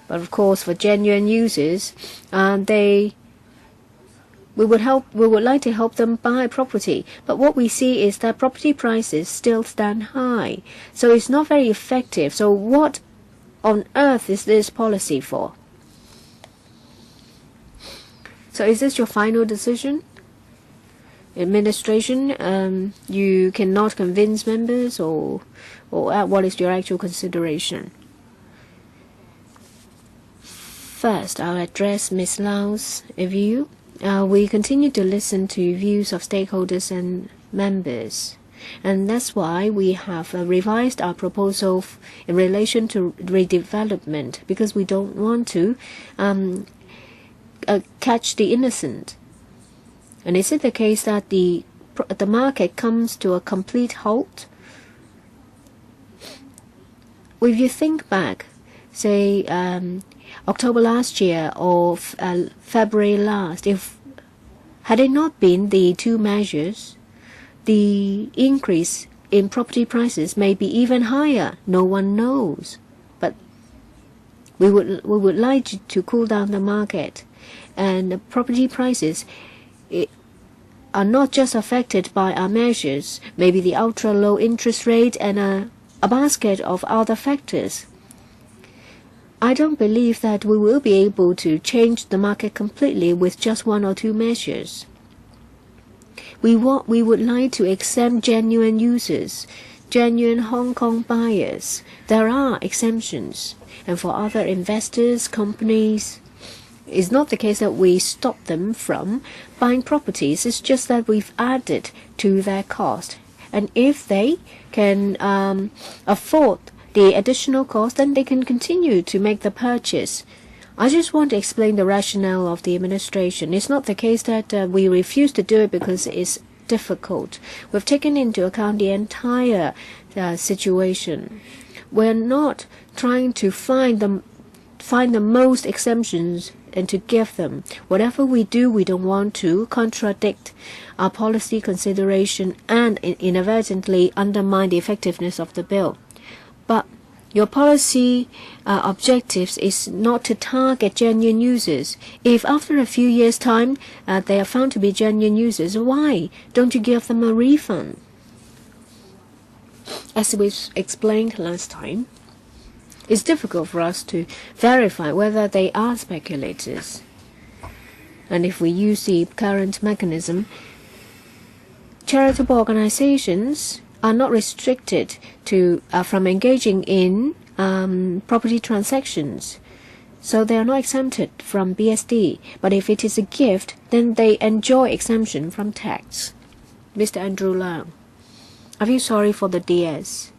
But of course, for genuine users, we would like to help them buy property. But what we see is that property prices still stand high. So it's not very effective. So what on earth is this policy for? So is this your final decision? Administration, you cannot convince members, or what is your actual consideration? First, I'll address Ms. Lau's view. We continue to listen to views of stakeholders and members. And that's why we have revised our proposal in relation to redevelopment, because we don't want to catch the innocent. And is it the case that the market comes to a complete halt? If you think back, say October last year or February last, had it not been the two measures, the increase in property prices may be even higher. No one knows. But we would like to cool down the market, and the property prices are not just affected by our measures, maybe the ultra low interest rate and a basket of other factors. I don't believe that we will be able to change the market completely with just 1 or 2 measures. We would like to exempt genuine users, genuine Hong Kong buyers. There are exemptions. And for other investors, companies, it's not the case that we stop them from buying properties. It's just that we've added to their cost. And if they can afford the additional cost, then they can continue to make the purchase. I just want to explain the rationale of the administration. It's not the case that we refuse to do it because it's difficult. We've taken into account the entire situation. We're not trying to find the most exemptions and to give them. Whatever we do, we don't want to contradict our policy consideration and inadvertently undermine the effectiveness of the bill. But your policy objectives is not to target genuine users. If after a few years' time they are found to be genuine users, why don't you give them a refund? As we explained last time, it's difficult for us to verify whether they are speculators. And if we use the current mechanism, charitable organizations are not restricted to from engaging in property transactions. So they are not exempted from BSD. But if it is a gift, then they enjoy exemption from tax. Mr. Andrew Lau, I feel sorry for the DS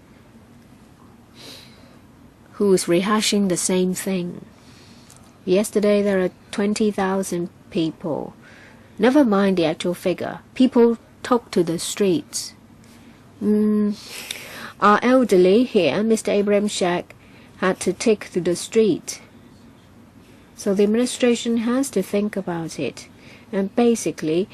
who is rehashing the same thing. Yesterday there are 20,000 people. Never mind the actual figure. People took to the streets. Our elderly here, Mr. Abraham SHEK, had to take to the street. So the administration has to think about it. And basically,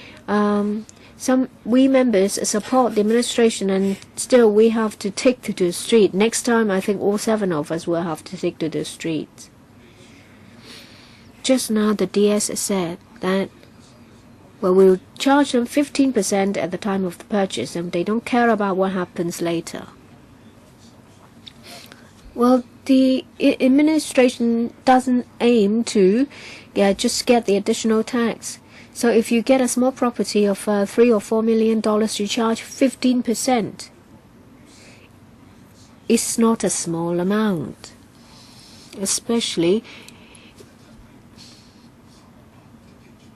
we members support the administration, and still we have to take to the street. Next time, I think all 7 of us will have to take to the street. Just now, the DS said that, well, we'll charge them 15% at the time of the purchase, and they don't care about what happens later. Well, the administration doesn't aim to just get the additional tax. So if you get a small property of $3 or $4 million, you charge 15%. It's not a small amount, especially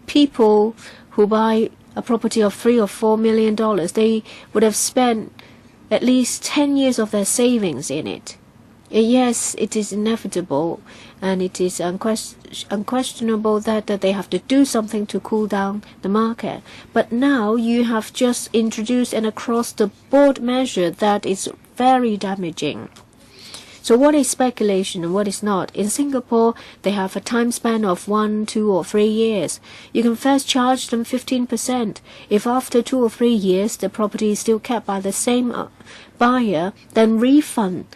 people who buy a property of $3 or $4 million. They would have spent at least 10 years of their savings in it. Yes, it is inevitable, and it is unquestionable that they have to do something to cool down the market. But now you have just introduced an across-the-board measure that is very damaging. So what is speculation and what is not? In Singapore, they have a time span of 1, 2, or 3 years. You can first charge them 15%. If after 2 or 3 years the property is still kept by the same buyer, then refund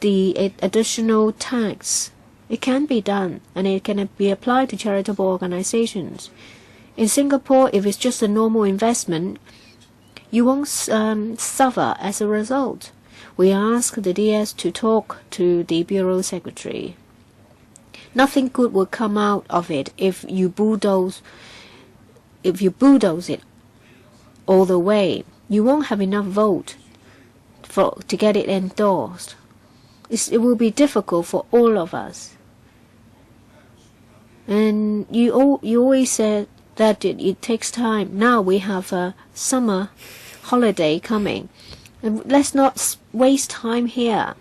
the additional tax. It can be done, and it can be applied to charitable organizations. In Singapore, if it's just a normal investment, you won't suffer as a result. We ask the DS to talk to the Bureau Secretary. Nothing good will come out of it if you bulldoze it all the way. You won't have enough vote to get it endorsed. It will be difficult for all of us. And you always said that it takes time. Now we have a summer holiday coming. And let's not waste time here.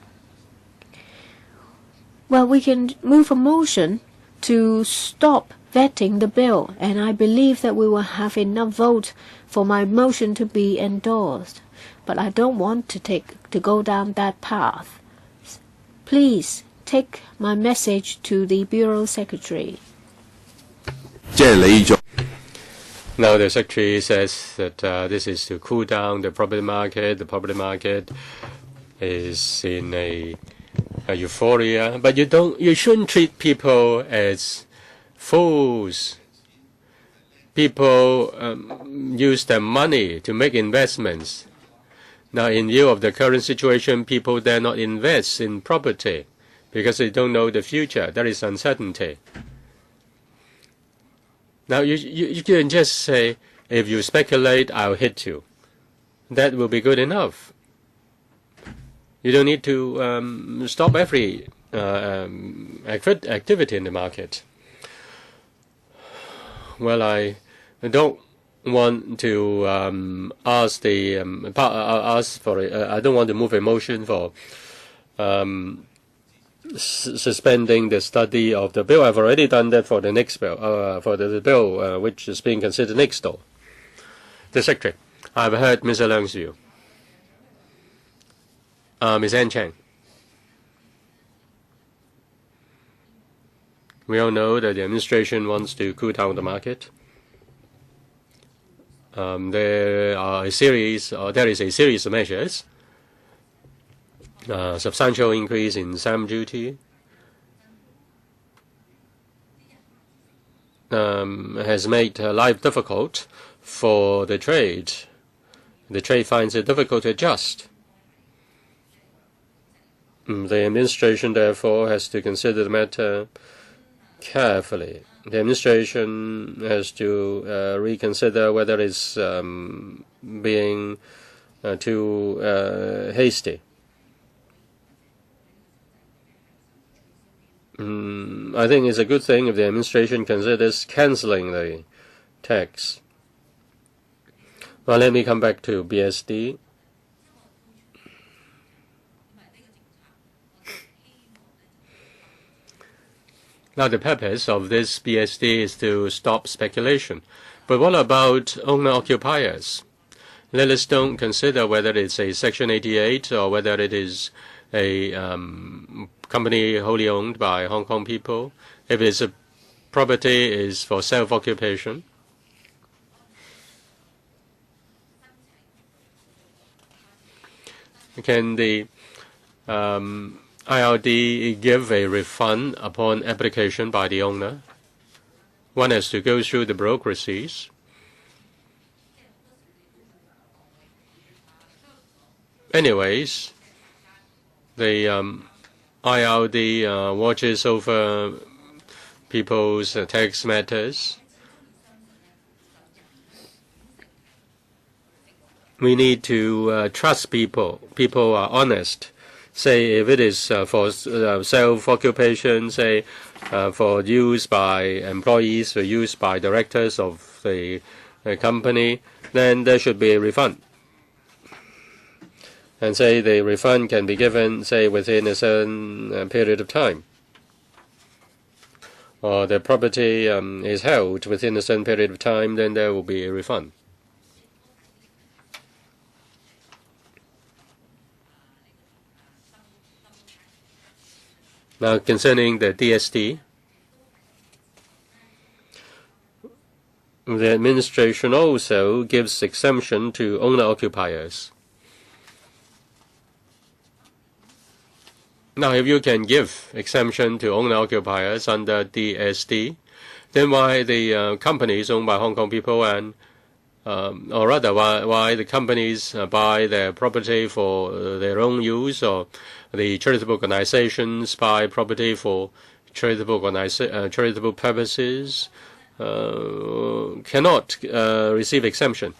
Well, we can move a motion to stop vetting the bill, and I believe that we will have enough vote for my motion to be endorsed. But I don't want to go down that path. Please take my message to the Bureau Secretary. Now the Secretary says that this is to cool down the property market. The property market is in a euphoria, but you shouldn't treat people as fools. People use their money to make investments. Now, in view of the current situation, people dare not invest in property because they don't know the future. There is uncertainty. Now, you can just say, if you speculate, I'll hit you. That will be good enough. You don't need to stop every activity in the market. Well, I don't want to ask for I don't want to move a motion for suspending the study of the bill. I've already done that for the next bill, for the bill which is being considered next door. The Secretary, I've heard Mr. Leung's view. Ms. Ann Chang. We all know that the administration wants to cool down the market. There is a series of measures. Substantial increase in stamp duty has made life difficult for the trade. The trade finds it difficult to adjust. The administration, therefore, has to consider the matter carefully. The administration has to reconsider whether it's being too hasty. I think it's a good thing if the administration considers cancelling the tax. Well, let me come back to BSD. Now, the purpose of this BSD is to stop speculation. But what about owner-occupiers? Let us don't consider whether it's a Section 88 or whether it is a company wholly owned by Hong Kong people. If it's a property is for self-occupation, can the IRD give a refund upon application by the owner? One has to go through the bureaucracies. Anyways, the IRD watches over people's tax matters. We need to trust people. People are honest. Say if it is for self-occupation, say for use by employees, for use by directors of the company, then there should be a refund. And say the refund can be given, say, within a certain period of time. Or the property is held within a certain period of time, then there will be a refund. Now, concerning the DST, the administration also gives exemption to owner-occupiers. Now, if you can give exemption to owner-occupiers under DST, then why the companies owned by Hong Kong people and, or rather, why the companies buy their property for their own use, or the charitable organizations buy property for charitable purposes, cannot receive exemption.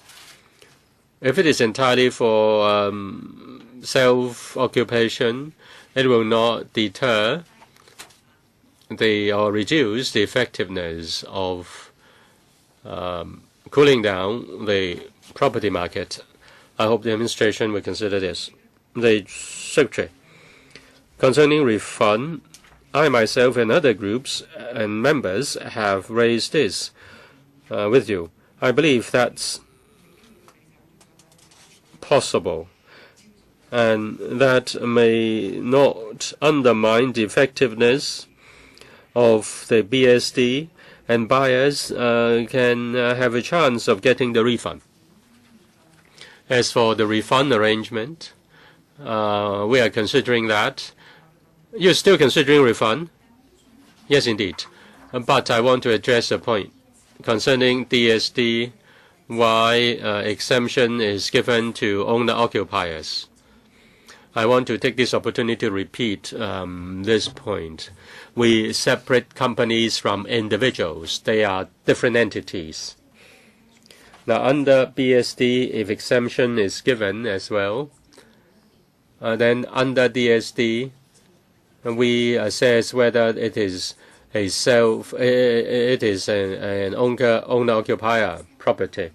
If it is entirely for self-occupation, it will not deter or reduce the effectiveness of cooling down the property market. I hope the administration will consider this. The Secretary, concerning refund, I myself and other groups and members have raised this with you. I believe that's possible, and that may not undermine the effectiveness of the BSD, and buyers can have a chance of getting the refund. As for the refund arrangement, we are considering that. You're still considering refund? Yes, indeed. But I want to address a point concerning DSD, why exemption is given to owner-occupiers. I want to take this opportunity to repeat this point. We separate companies from individuals. They are different entities. Now, under BSD, if exemption is given as well, then under DSD, we assess whether it is an owner-occupier property.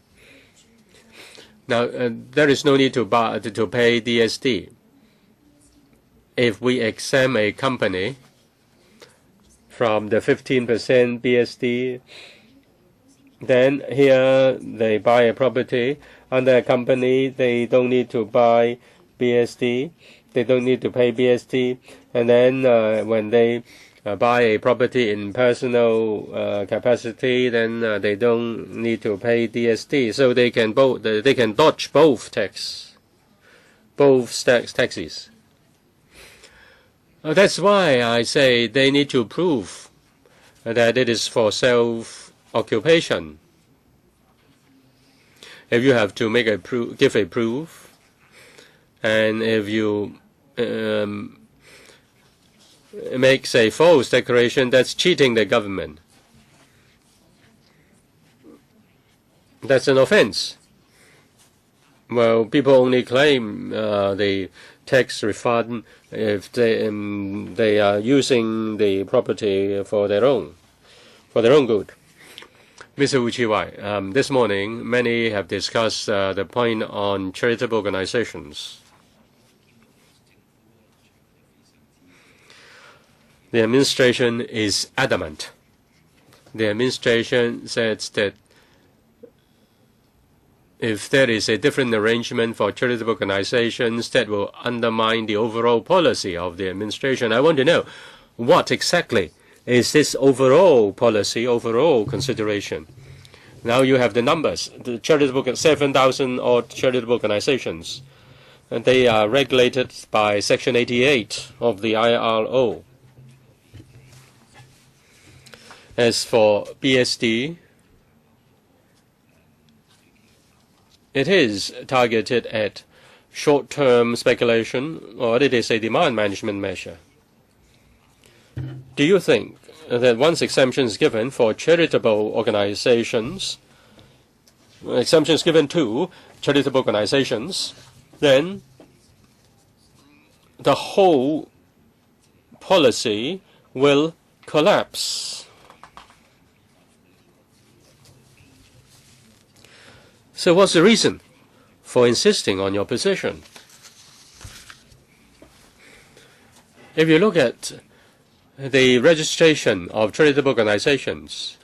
Now, there is no need to pay DSD. if we exempt a company from the 15% BSD, then here they buy a property. Under a company, they don't need to buy BSD. They don't need to pay BSD. And then when they buy a property in personal capacity, then they don't need to pay DSD. So they can dodge both taxes. That's why I say they need to prove that it is for self-occupation. If you have to give a proof, and if you makes a false declaration, that's cheating the government. That's an offense. Well, people only claim the tax refund if they are using the property for their own good. Mr. Wu Chi-wai, this morning many have discussed the point on charitable organizations. The administration is adamant. The administration says that if there is a different arrangement for charitable organizations, that will undermine the overall policy of the administration. I want to know what exactly is this overall policy, overall consideration. Now you have the numbers. The 7,000 odd charitable organizations, and they are regulated by Section 88 of the IRO. As for BSD, it is targeted at short-term speculation, or it is a demand management measure. Do you think that once exemption is given for charitable organizations, exemption is given to charitable organizations, then the whole policy will collapse? So what's the reason for insisting on your position? If you look at the registration of charitable organizations,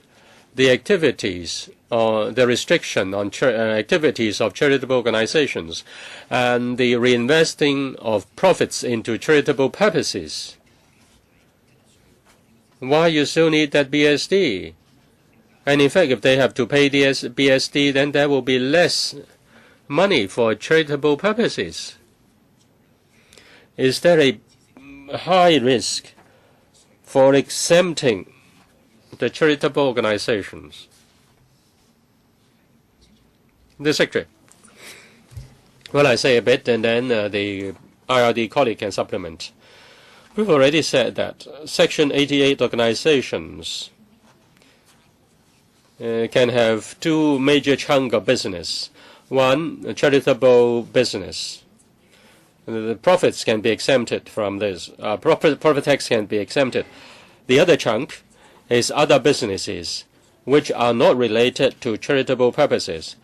the activities or the restriction on activities of charitable organizations, and the reinvesting of profits into charitable purposes, why you still need that BSD? And in fact, if they have to pay BSD, then there will be less money for charitable purposes. Is there a high risk for exempting the charitable organizations? The Secretary. Well, I say a bit, and then the IRD colleague can supplement. We've already said that Section 88 organizations can have two major chunks of business. One, a charitable business. The profits can be exempted from this. Profit tax can be exempted. The other chunk is other businesses which are not related to charitable purposes.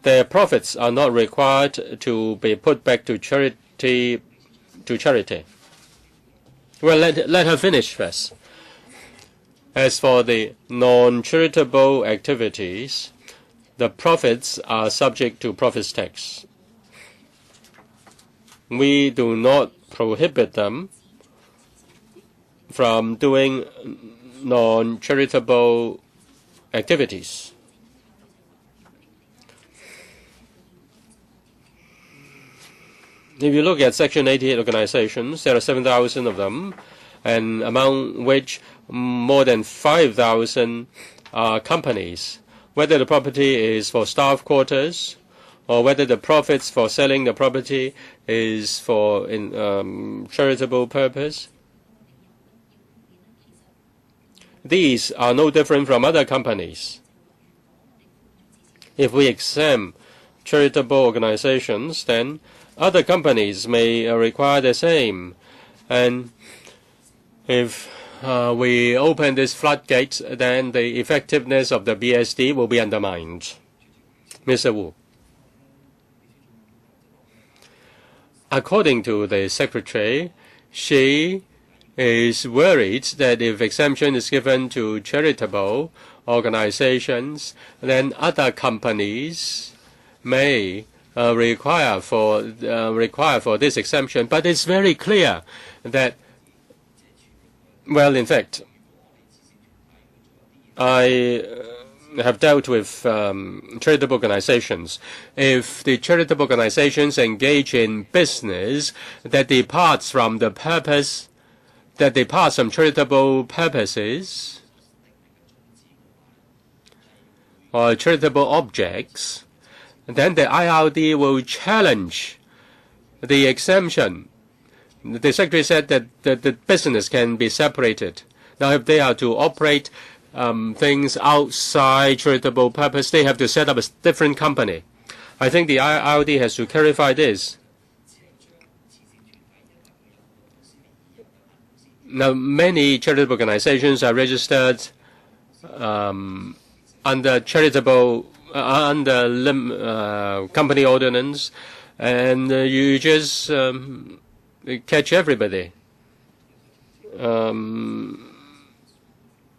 Their profits are not required to be put back to charity. Well, let her finish first. As for the non-charitable activities, the profits are subject to profits tax. We do not prohibit them from doing non-charitable activities. If you look at Section 88 organizations, there are 7,000 of them, and among which more than 5,000 are companies. Whether the property is for staff quarters or whether the profits for selling the property is for charitable purpose, these are no different from other companies. If we exempt charitable organizations, then other companies may require the same. And if we open this floodgate, then the effectiveness of the BSD will be undermined. Mr. Wu. according to the secretary, she is worried that if exemption is given to charitable organizations, then other companies may require for this exemption. But it's very clear that, well, in fact, I have dealt with charitable organizations. If the charitable organizations engage in business that departs from the purpose, that departs from charitable purposes or charitable objects, then the IRD will challenge the exemption. The secretary said that the business can be separated. Now, if they are to operate things outside charitable purpose, they have to set up a different company. I think the IRD has to clarify this. Now, many charitable organizations are registered under charitable company ordinance, and you just catch everybody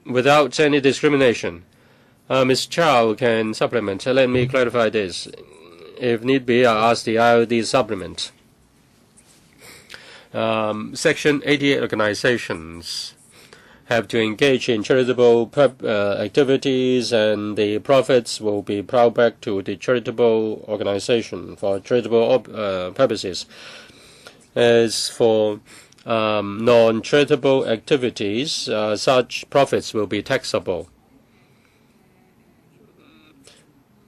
without any discrimination. Ms. Chow can supplement. Let me clarify this. If need be, I'll ask the IRD supplement. Section 88 organizations have to engage in charitable activities, and the profits will be plowed back to the charitable organization for charitable purposes. As for non-charitable activities, such profits will be taxable.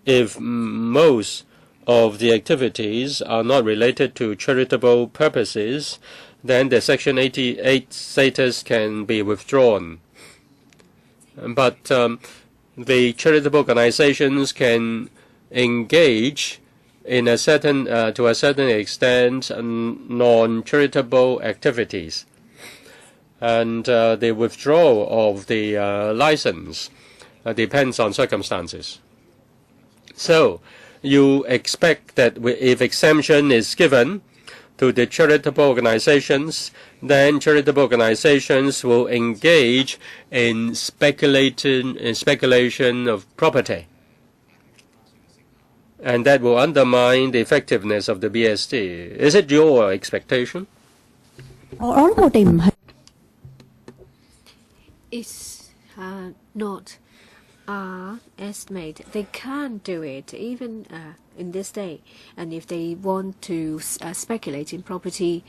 If most of the activities are not related to charitable purposes, then the Section 88 status can be withdrawn. But the charitable organizations can engage in a certain, to a certain extent, non-charitable activities, and the withdrawal of the license depends on circumstances. So, you expect that if exemption is given to the charitable organizations, then charitable organizations will engage in speculation of property, and that will undermine the effectiveness of the BSD. Is it your expectation? It's not our estimate. They can't do it even in this day. And if they want to speculate in property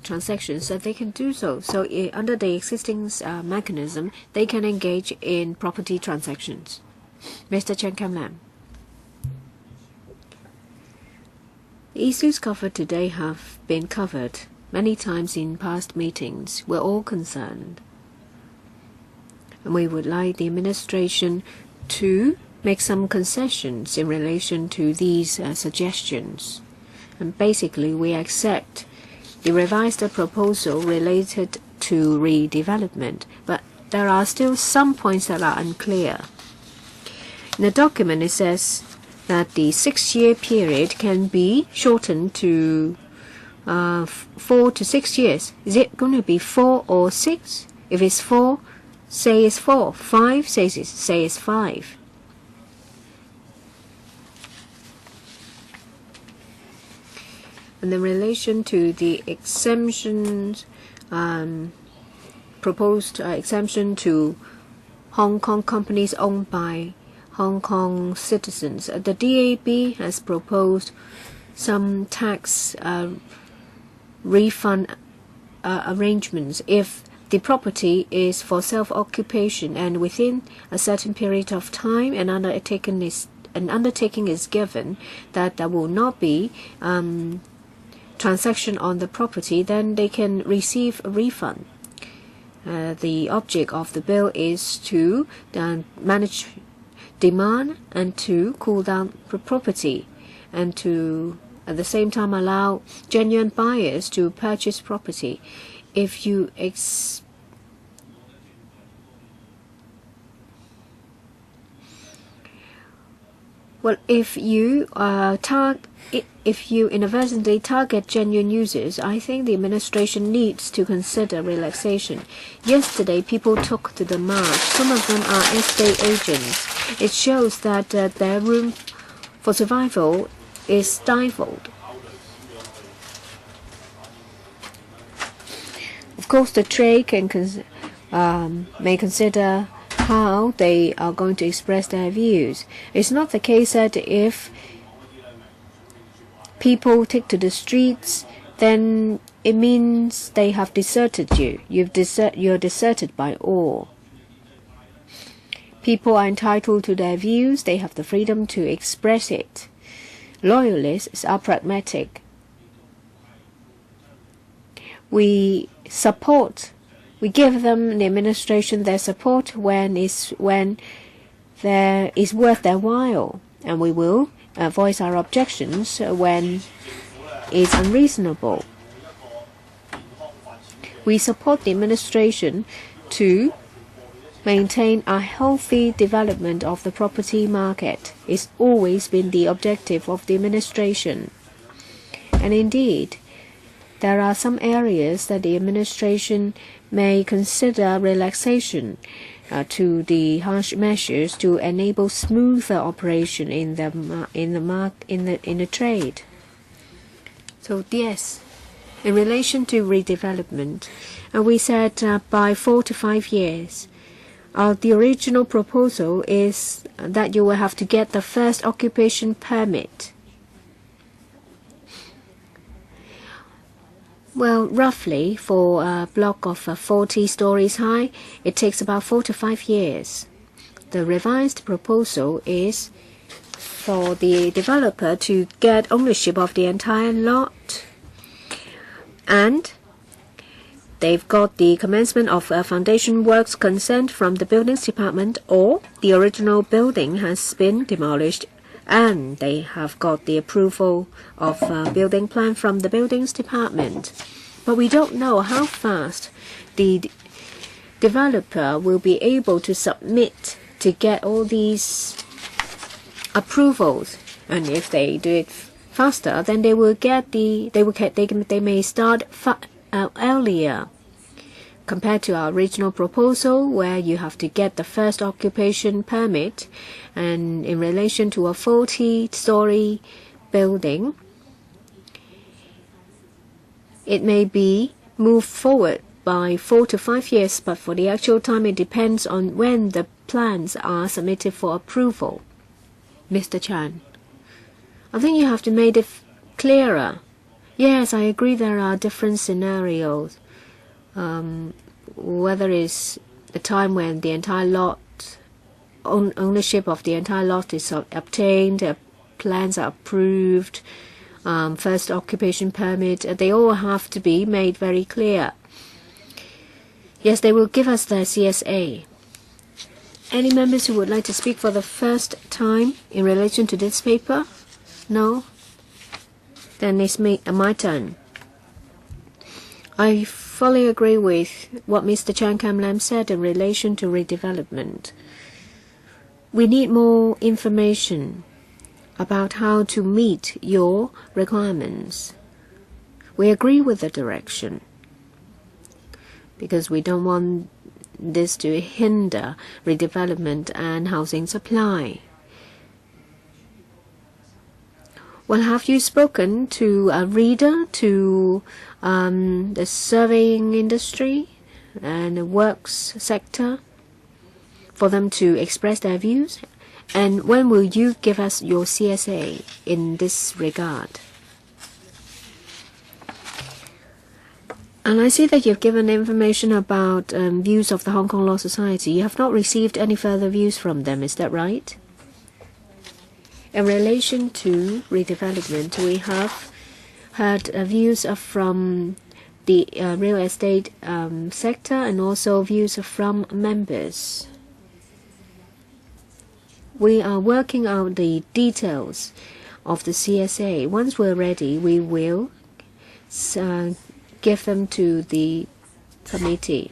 transactions, they can do so. So under the existing mechanism, they can engage in property transactions. Mr. Chen Kam-lam. The issues covered today have been covered many times in past meetings. We're all concerned. And we would like the administration to make some concessions in relation to these suggestions. And basically, we accept the revised proposal related to redevelopment, but there are still some points that are unclear. In the document, it says that the 6-year period can be shortened to 4 to 6 years. Is it going to be 4 or 6? If it's 4, say it's 4. 5, say it's 5. And in relation to the exemptions, proposed exemption to Hong Kong companies owned by Hong Kong citizens, the DAB has proposed some tax refund arrangements if the property is for self-occupation and within a certain period of time an undertaking is given that there will not be transaction on the property, then they can receive a refund. The object of the bill is to manage demand and to cool down the property, and to at the same time allow genuine buyers to purchase property. If you Well, if you inadvertently target genuine users, I think the administration needs to consider relaxation. Yesterday, people took to the march. Some of them are estate agents. It shows that their room for survival is stifled. Of course, the trade may consider how they are going to express their views. It's not the case that if people take to the streets, then it means they have deserted you. You're deserted by all. People are entitled to their views. They have the freedom to express it. Loyalists are pragmatic. We give them, the administration, their support when there is worth their while, and we will voice our objections when it's unreasonable. We support the administration to maintain a healthy development of the property market. It's always been the objective of the administration. And indeed, there are some areas that the administration may consider relaxation to the harsh measures to enable smoother operation in the trade. So yes, in relation to redevelopment, we said by 4 to 5 years. The original proposal is that you will have to get the first occupation permit. Well, roughly for a block of 40 stories high, it takes about 4 to 5 years. The revised proposal is for the developer to get ownership of the entire lot, and they've got the commencement of foundation works consent from the buildings department, or the original building has been demolished and they have got the approval of building plan from the buildings department. But we don't know how fast the developer will be able to submit to get all these approvals. And if they do it faster, then they may start earlier compared to our original proposal, where you have to get the first occupation permit. And in relation to a 40-story building, it may be moved forward by 4 to 5 years, but for the actual time it depends on when the plans are submitted for approval. Mr. Chan, I think you have to make it clearer. Yes, I agree there are different scenarios. Whether it's the time when the entire lot, ownership of the entire lot is obtained, plans are approved, first occupation permit, they all have to be made very clear. Yes, they will give us the CSA. Any members who would like to speak for the first time in relation to this paper? No? Then it's my turn. I fully agree with what Mr. Chan Kam-lam said in relation to redevelopment. We need more information about how to meet your requirements. We agree with the direction, because we don't want this to hinder redevelopment and housing supply. Well, have you spoken to a reader, to the surveying industry and the works sector for them to express their views? And when will you give us your CSA in this regard? And I see that you've given information about views of the Hong Kong Law Society. You have not received any further views from them, is that right? In relation to redevelopment, we have heard views from the real estate sector and also views from members. We are working out the details of the CSA. Once we're ready, we will give them to the committee.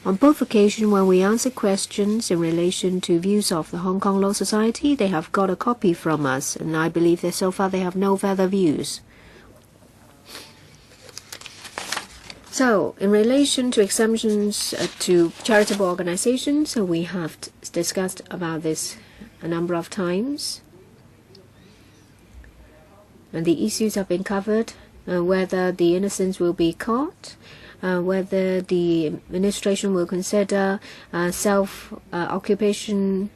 On both occasions, when we answer questions in relation to views of the Hong Kong Law Society, they have got a copy from us, and I believe that so far they have no further views. So, in relation to exemptions to charitable organizations, we have discussed about this a number of times. And the issues have been covered, whether the innocents will be caught, whether the administration will consider self-occupation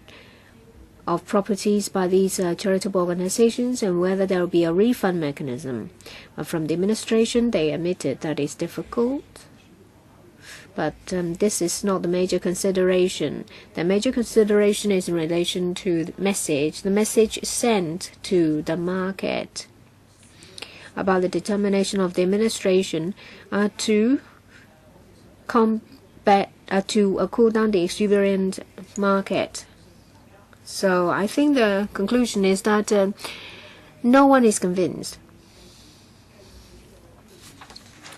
of properties by these charitable organizations, and whether there will be a refund mechanism. From the administration, they admitted that it's difficult. But this is not the major consideration. The major consideration is in relation to the message sent to the market about the determination of the administration to combat, to cool down the exuberant market. So I think the conclusion is that no one is convinced.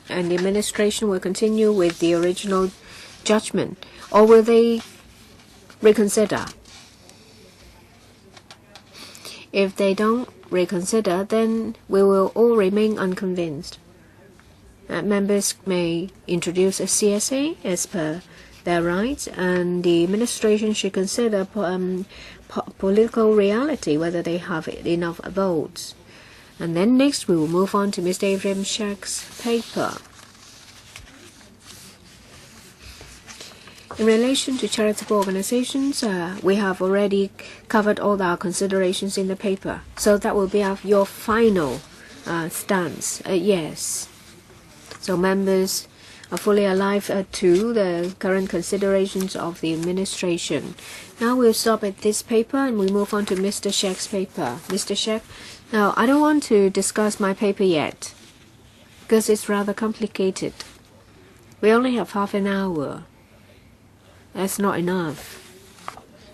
And the administration will continue with the original judgment, or will they reconsider? If they don't reconsider, then we will all remain unconvinced. Members may introduce a CSA as per their rights, and the administration should consider political reality, whether they have enough votes. And then next we will move on to Mr. Abraham SHEK's paper. In relation to charitable organizations, we have already covered all our considerations in the paper. So that will be your final stance. Yes. So members are fully alive to the current considerations of the administration. Now we'll stop at this paper and we move on to Mr. SHEK's paper. Mr. SHEK, now I don't want to discuss my paper yet because it's rather complicated. We only have half an hour. That's not enough.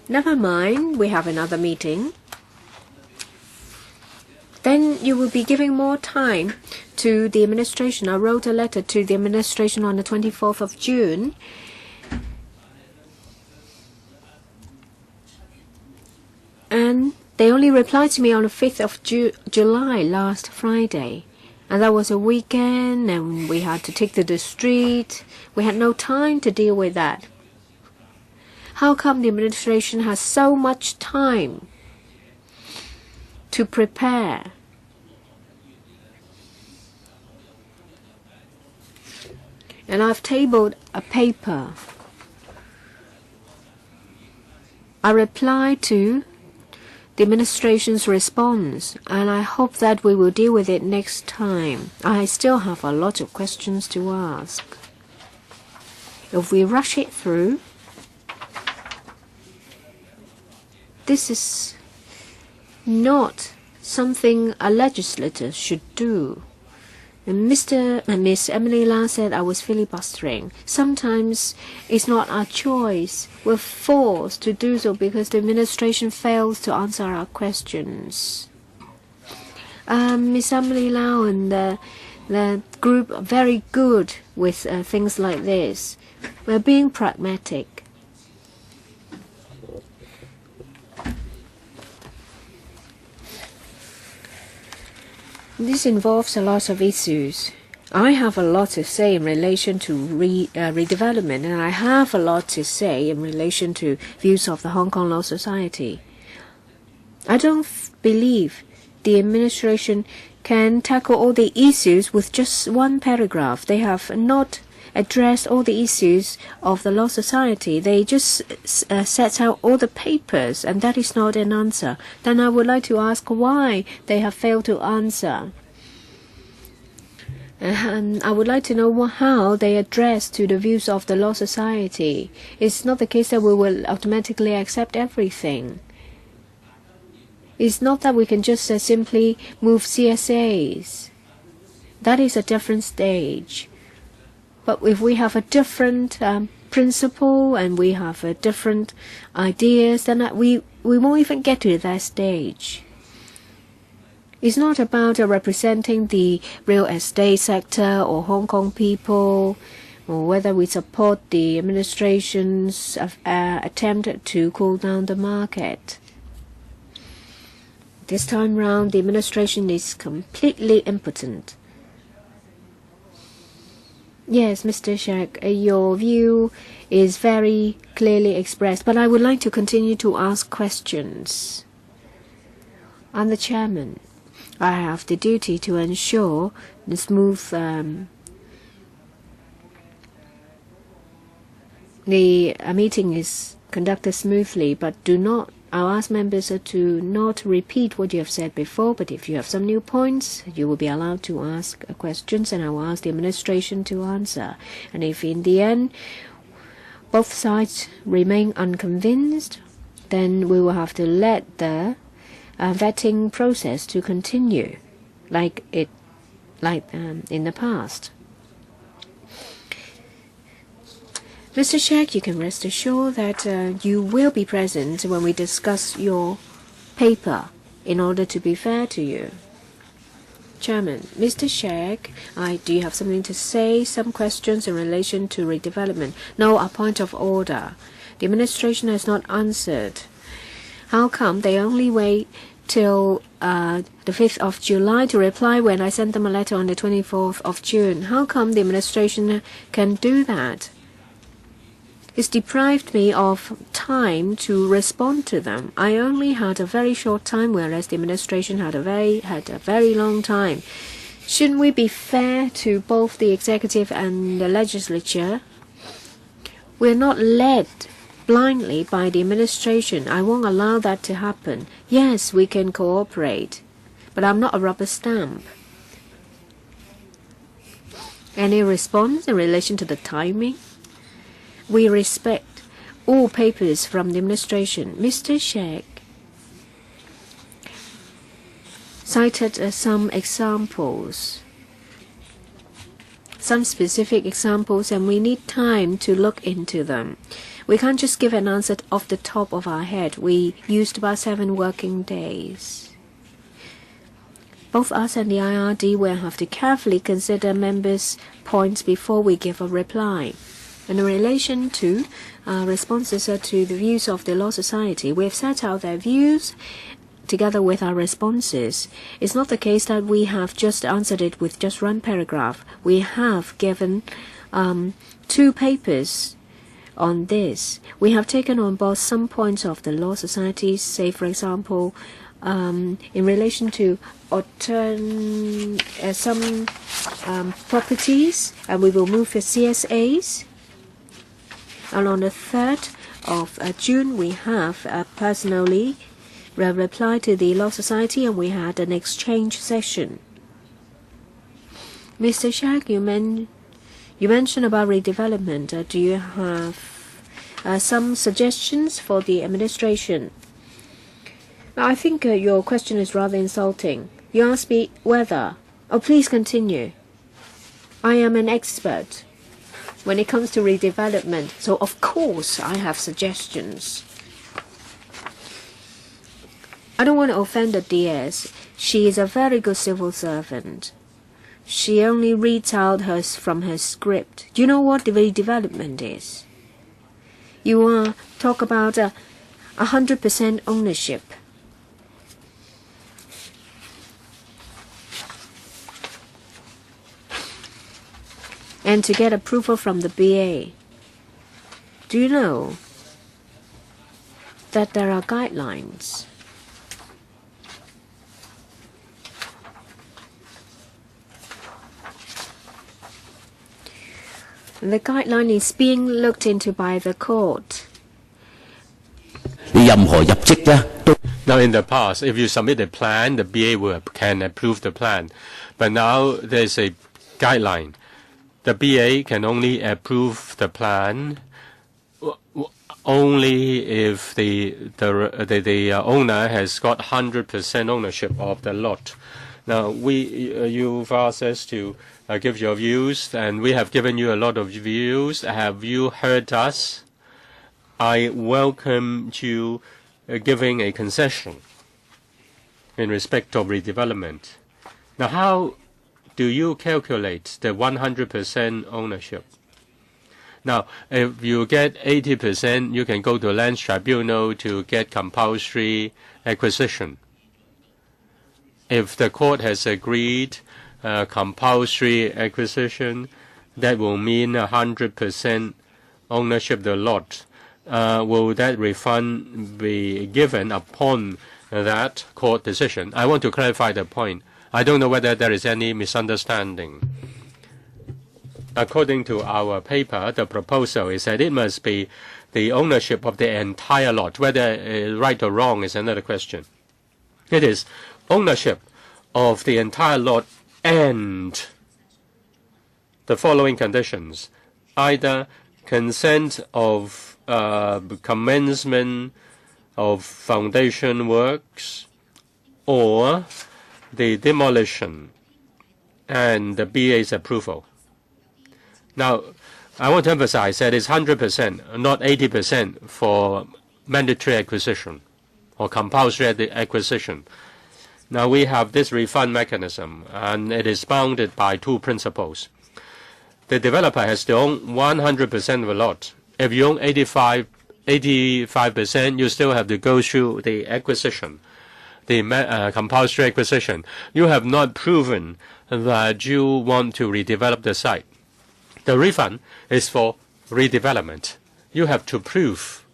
Never mind, we have another meeting. Then you will be giving more time to the administration. I wrote a letter to the administration on the 24th of June. And they only replied to me on the 5th of July, last Friday. And that was a weekend, and we had to take to the street. We had no time to deal with that. How come the administration has so much time to prepare? And I've tabled a paper. I replied to the administration's response, and I hope that we will deal with it next time. I still have a lot of questions to ask. If we rush it through, this is not something a legislator should do. And Mr. and Miss Emily Lau said I was filibustering. Sometimes it's not our choice. We're forced to do so because the administration fails to answer our questions. Miss Emily Lau and the group are very good with things like this. We're being pragmatic. This involves a lot of issues. I have a lot to say in relation to redevelopment, and I have a lot to say in relation to views of the Hong Kong Law Society. I don't believe the administration can tackle all the issues with just one paragraph. They have not addressed all the issues of the Law Society. They just set out all the papers, and that is not an answer. Then I would like to ask why they have failed to answer. And I would like to know how they address to the views of the Law Society. It's not the case that we will automatically accept everything. It's not that we can just simply move CSAs. That is a different stage. But if we have a different principle and we have a different ideas, then we won't even get to that stage. It's not about representing the real estate sector or Hong Kong people, or whether we support the administration's attempt to cool down the market. This time round, the administration is completely impotent. Yes, Mr. Shek, your view is very clearly expressed, but I would like to continue to ask questions. I'm the chairman. I have the duty to ensure the smooth the meeting is conducted smoothly, but I'll ask members to not repeat what you have said before, but if you have some new points, you will be allowed to ask questions, and I will ask the administration to answer. And if in the end both sides remain unconvinced, then we will have to let the vetting process to continue like in the past. Mr. Shek, you can rest assured that you will be present when we discuss your paper in order to be fair to you. Chairman, Mr. Shek, do you have something to say? Some questions in relation to redevelopment. No, a point of order. The administration has not answered. How come they only wait till the 5th of July to reply when I sent them a letter on the 24th of June? How come the administration can do that? It's deprived me of time to respond to them. I only had a very short time, whereas the administration had a very long time. Shouldn't we be fair to both the executive and the legislature? We're not led blindly by the administration. I won't allow that to happen. Yes, we can cooperate, but I'm not a rubber stamp. Any response in relation to the timing? We respect all papers from the administration. Mr. Shek cited some examples, some specific examples, and we need time to look into them. We can't just give an answer off the top of our head. We used about 7 working days. Both us and the IRD will have to carefully consider members' points before we give a reply. In relation to responses to the views of the Law Society, we have set out their views together with our responses. It's not the case that we have just answered it with just one paragraph. We have given 2 papers on this. We have taken on board some points of the Law Society, say, for example, in relation to some properties, and we will move for CSAs. And on the 3rd of June, we have personally replied to the Law Society, and we had an exchange session. Mr. Shek, you mentioned about redevelopment. Do you have some suggestions for the administration? Now, I think your question is rather insulting. You asked me whether. Oh, please continue. I am an expert when it comes to redevelopment, so of course I have suggestions. I don't want to offend the DS. She is a very good civil servant. She only reads out from her script. Do you know what the redevelopment is? You talk about 100% ownership. And to get approval from the BA. Do you know that there are guidelines? The guideline is being looked into by the court. Now, in the past, if you submit a plan, the BA can approve the plan. But now there's a guideline. The BA can only approve the plan only if the owner has got 100% ownership of the lot. Now, you've asked us to give your views, and we have given you a lot of views. Have you heard us? I welcome you giving a concession in respect of redevelopment. Now, how do you calculate the 100% ownership? Now, if you get 80%, you can go to Lands Tribunal to get compulsory acquisition. If the court has agreed compulsory acquisition, that will mean 100% ownership of the lot. Will that refund be given upon that court decision? I want to clarify the point. I don't know whether there is any misunderstanding. According to our paper, the proposal is that it must be the ownership of the entire lot. Whether right or wrong is another question. It is ownership of the entire lot and the following conditions: either consent of commencement of foundation works or the demolition and the BA's approval. Now, I want to emphasize that it's 100%, not 80% for mandatory acquisition or compulsory acquisition. Now, we have this refund mechanism, and it is bounded by two principles. The developer has to own 100% of a lot. If you own 85%, you still have to go through the acquisition, the compulsory acquisition. You have not proven that you want to redevelop the site. The refund is for redevelopment. You have to prove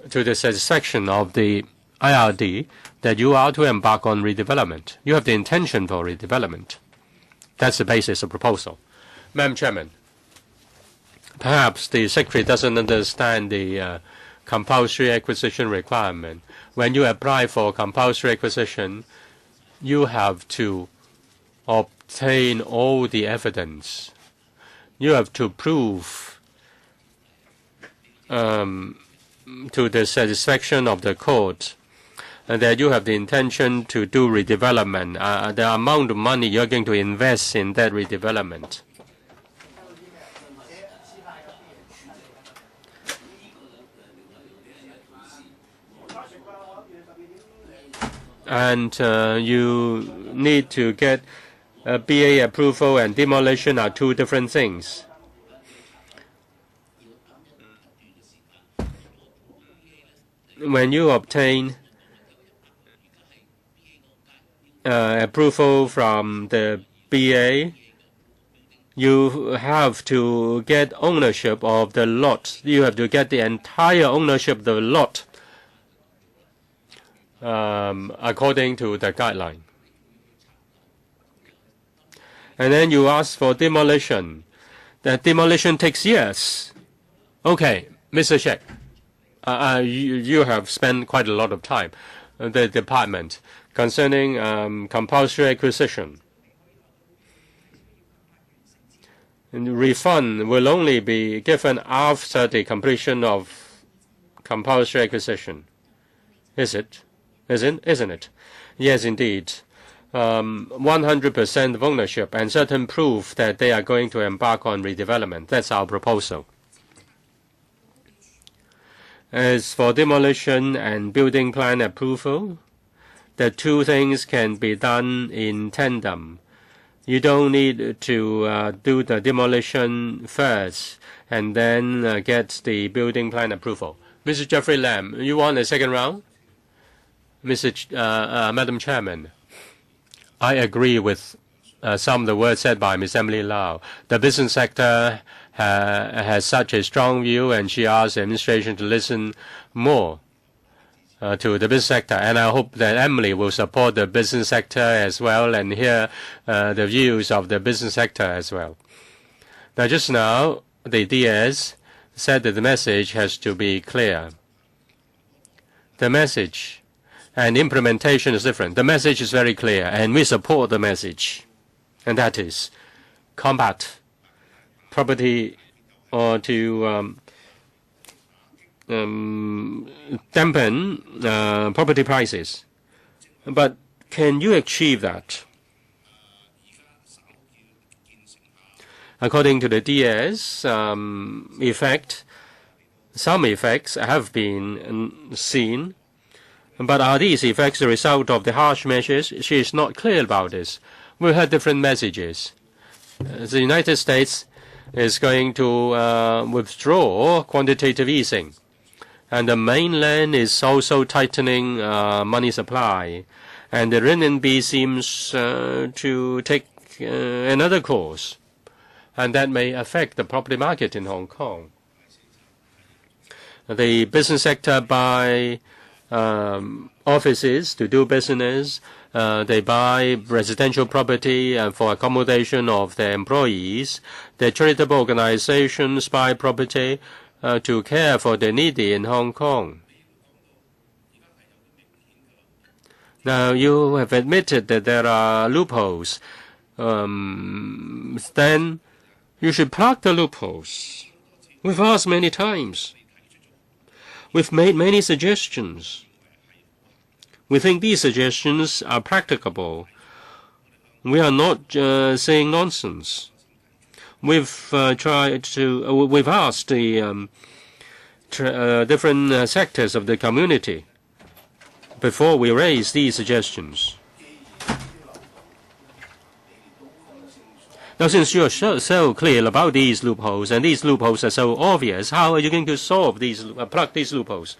to the satisfaction of the IRD that you are to embark on redevelopment. You have the intention for redevelopment. That's the basis of proposal. Madam Chairman, perhaps the Secretary doesn't understand the compulsory acquisition requirement. When you apply for compulsory acquisition, you have to obtain all the evidence. You have to prove to the satisfaction of the court that you have the intention to do redevelopment, the amount of money you're going to invest in that redevelopment. And you need to get BA approval, and demolition are two different things. When you obtain approval from the BA, you have to get ownership of the lot. You have to get the entire ownership of the lot according to the guideline. And then you ask for demolition. The demolition takes years. Okay, Mr. Shek, you have spent quite a lot of time in the department concerning compulsory acquisition. And refund will only be given after the completion of compulsory acquisition. Is it? Isn't it? Yes, indeed. 100% of ownership and certain proof that they are going to embark on redevelopment. That's our proposal. As for demolition and building plan approval, the two things can be done in tandem. You don't need to do the demolition first and then get the building plan approval. Mr. Jeffrey Lam, you want a second round? Madam Chairman, I agree with some of the words said by Ms. Emily Lau. The business sector has such a strong view, and she asks the administration to listen more to the business sector. And I hope that Emily will support the business sector as well and hear the views of the business sector as well. Now, just now, the DS said that the message has to be clear. The message and implementation is different. The message is very clear, and we support the message, and that is combat property or to dampen property prices. But can you achieve that? According to the DS, some effects have been seen. But are these effects the result of the harsh measures? She is not clear about this. We heard different messages. The United States is going to withdraw quantitative easing. And the mainland is also tightening money supply. And the renminbi seems to take another course. And that may affect the property market in Hong Kong. The business sector buy offices to do business. They buy residential property for accommodation of their employees. The charitable organizations buy property to care for the needy in Hong Kong. Now, you have admitted that there are loopholes. Then you should plug the loopholes. We've asked many times. We've made many suggestions. We think these suggestions are practicable. We are not saying nonsense. We've asked the different sectors of the community before we raise these suggestions. Now, since you're so clear about these loopholes, and these loopholes are so obvious, how are you going to solve these, plug these loopholes?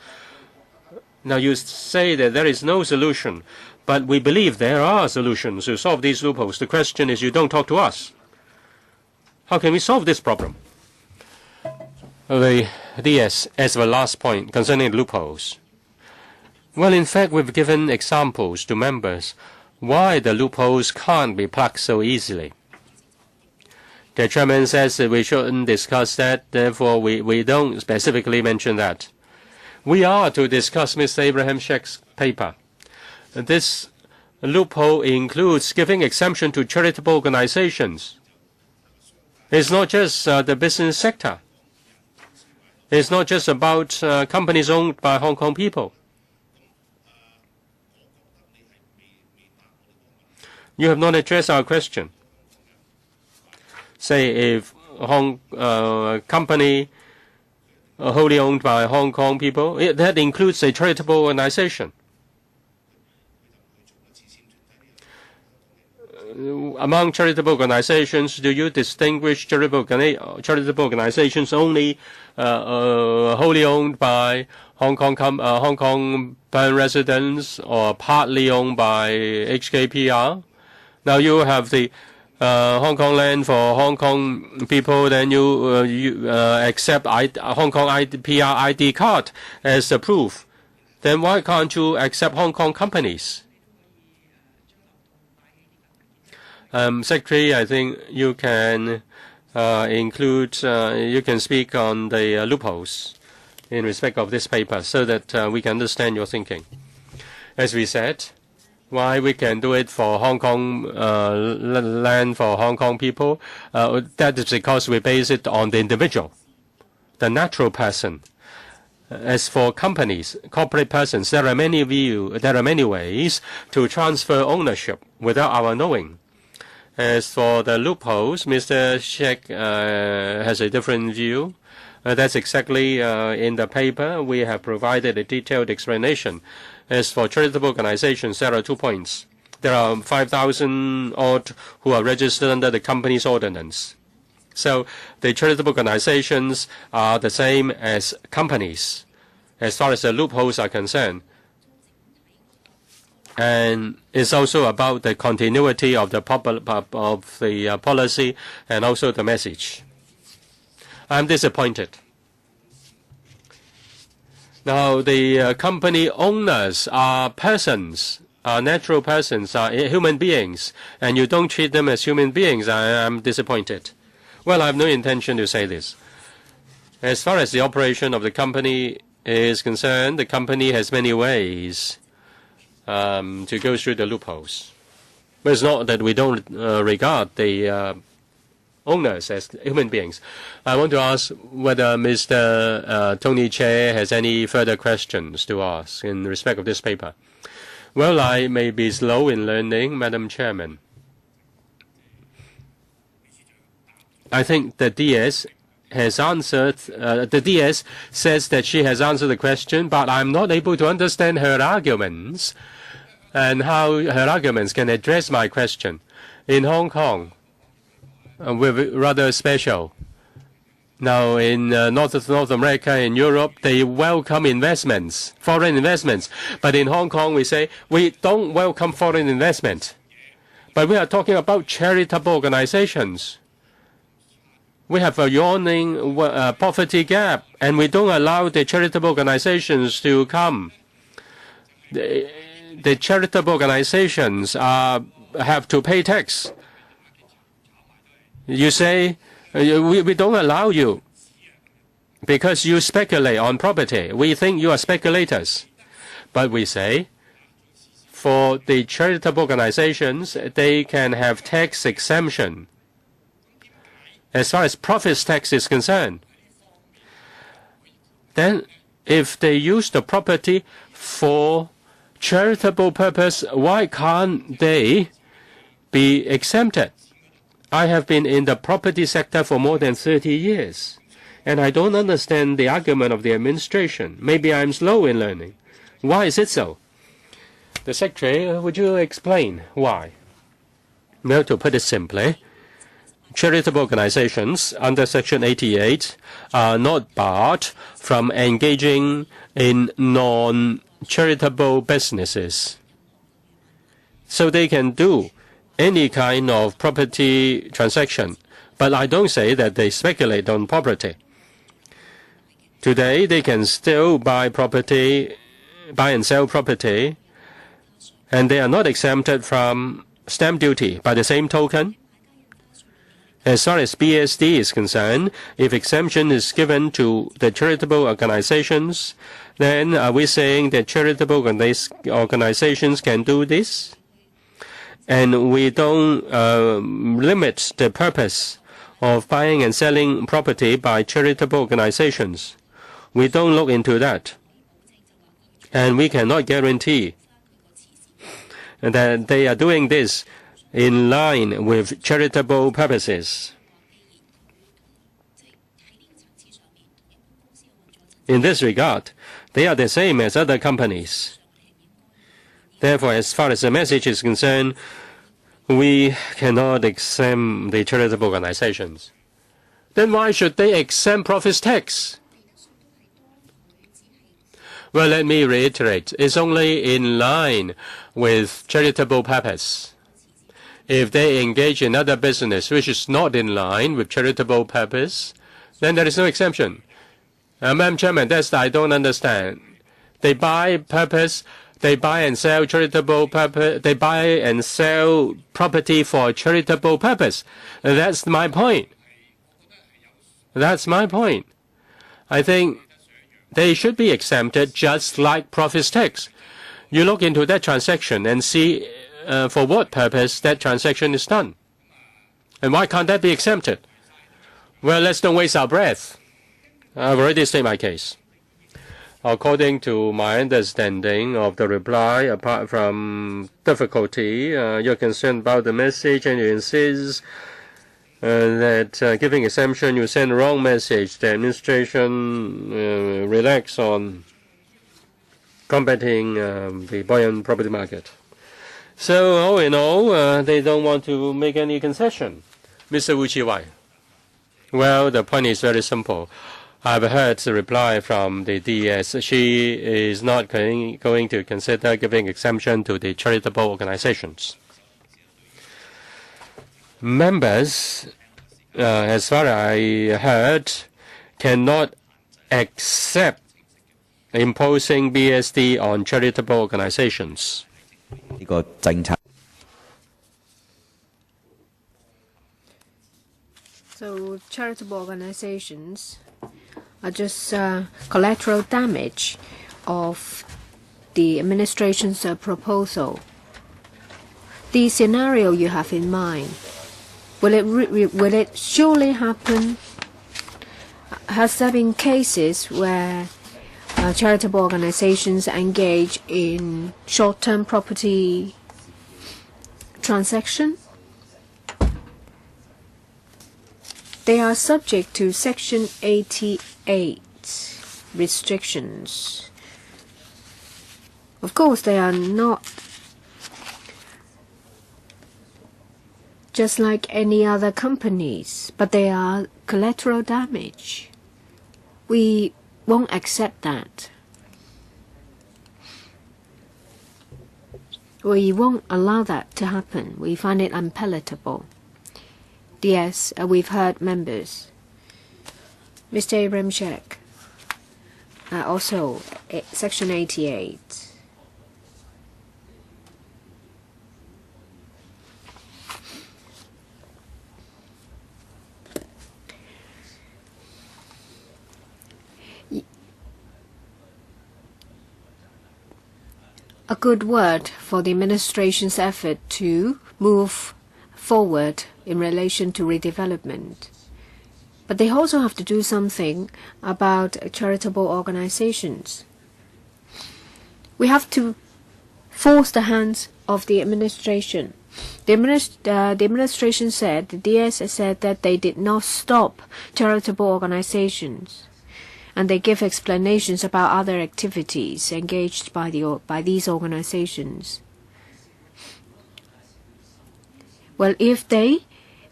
Now, you say that there is no solution, but we believe there are solutions to solve these loopholes. The question is, you don't talk to us. How can we solve this problem? The DS, as the last point concerning loopholes. Well, in fact, we've given examples to members why the loopholes can't be plugged so easily. The chairman says that we shouldn't discuss that, therefore we don't specifically mention that. We are to discuss Mr. Abraham SHEK's paper. This loophole includes giving exemption to charitable organizations. It's not just the business sector. It's not just about companies owned by Hong Kong people. You have not addressed our question. Say if company wholly owned by Hong Kong people, that includes a charitable organization. Among charitable organizations, do you distinguish charitable organizations only wholly owned by Hong Kong residents or partly owned by HKPR? Now you have the Hong Kong land for Hong Kong people, then you accept Hong Kong PR ID card as the proof. Then why can't you accept Hong Kong companies? Secretary, I think you can you can speak on the loopholes in respect of this paper so that we can understand your thinking. As we said, why we can do it for Hong Kong land for Hong Kong people, that is because we base it on the individual, the natural person. As for companies, corporate persons, there are many ways to transfer ownership without our knowing. As for the loopholes, Mr. SHEK has a different view. That's exactly in the paper. We have provided a detailed explanation. As for charitable organizations, there are 2 points. There are 5,000 odd who are registered under the company's ordinance. So the charitable organizations are the same as companies as far as the loopholes are concerned. And it's also about the continuity of the policy and also the message. I'm disappointed. Now, the company owners are persons, are natural persons, are human beings, and you don't treat them as human beings. I am disappointed. Well, I have no intention to say this. As far as the operation of the company is concerned, the company has many ways to go through the loopholes. But it's not that we don't regard the owners as human beings. I want to ask whether Mr. Tony Che has any further questions to ask in respect of this paper. Well, I may be slow in learning, Madam Chairman. I think the DS has answered, the DS says that she has answered the question, but I'm not able to understand her arguments and how her arguments can address my question. In Hong Kong, we're rather special. Now, in North America, in Europe, they welcome investments, foreign investments. But in Hong Kong, we say we don't welcome foreign investment. But we are talking about charitable organizations. We have a yawning poverty gap, and we don't allow the charitable organizations to come. The charitable organizations have to pay tax. You say, we don't allow you because you speculate on property. We think you are speculators. But we say, for the charitable organizations, they can have tax exemption as far as profits tax is concerned. Then, if they use the property for charitable purpose, why can't they be exempted? I have been in the property sector for more than 30 years, and I don't understand the argument of the administration. Maybe I'm slow in learning. Why is it so? The Secretary, would you explain why? Well, to put it simply, charitable organizations under Section 88 are not barred from engaging in non-charitable businesses. So they can do any kind of property transaction. But I don't say that they speculate on property. Today, they can still buy and sell property, and they are not exempted from stamp duty. By the same token, as far as BSD is concerned, if exemption is given to the charitable organizations, then are we saying that charitable organizations can do this? And we don't limit the purpose of buying and selling property by charitable organizations. We don't look into that. And we cannot guarantee that they are doing this in line with charitable purposes. In this regard, they are the same as other companies. Therefore, as far as the message is concerned, we cannot exempt the charitable organizations. Then why should they exempt profits tax? Well, let me reiterate. It's only in line with charitable purpose. If they engage in other business which is not in line with charitable purpose, then there is no exemption. Madam Chairman, that's I don't understand. They buy and sell charitable purpose. They buy and sell property for charitable purpose. That's my point. That's my point. I think they should be exempted just like profits tax. You look into that transaction and see for what purpose that transaction is done. And why can't that be exempted? Well, let's don't waste our breath. I've already stated my case. According to my understanding of the reply, apart from difficulty, you're concerned about the message and you insist that giving exemption, you send the wrong message. The administration relax on combating the buoyant property market. So, all in all, they don't want to make any concession. Mr. Wu Chi-wai. Well, the point is very simple. I've heard the reply from the DS. She is not going to consider giving exemption to the charitable organizations. Members, as far as I heard, cannot accept imposing BSD on charitable organizations. So charitable organizations are just collateral damage of the administration's proposal. The scenario you have in mind, will it surely happen? Has there been cases where charitable organizations engage in short-term property transaction? They are subject to Section 88 restrictions. Of course, they are not just like any other companies, but they are collateral damage. We won't accept that. We won't allow that to happen. We find it unpalatable. Yes, we've heard members. Mr. Abraham SHEK, also Section 88. A good word for the administration's effort to move forward in relation to redevelopment. But they also have to do something about charitable organizations. We have to force the hands of the administration. The administration said, the DS said that they did not stop charitable organizations. And they give explanations about other activities engaged by these organizations. Well, if they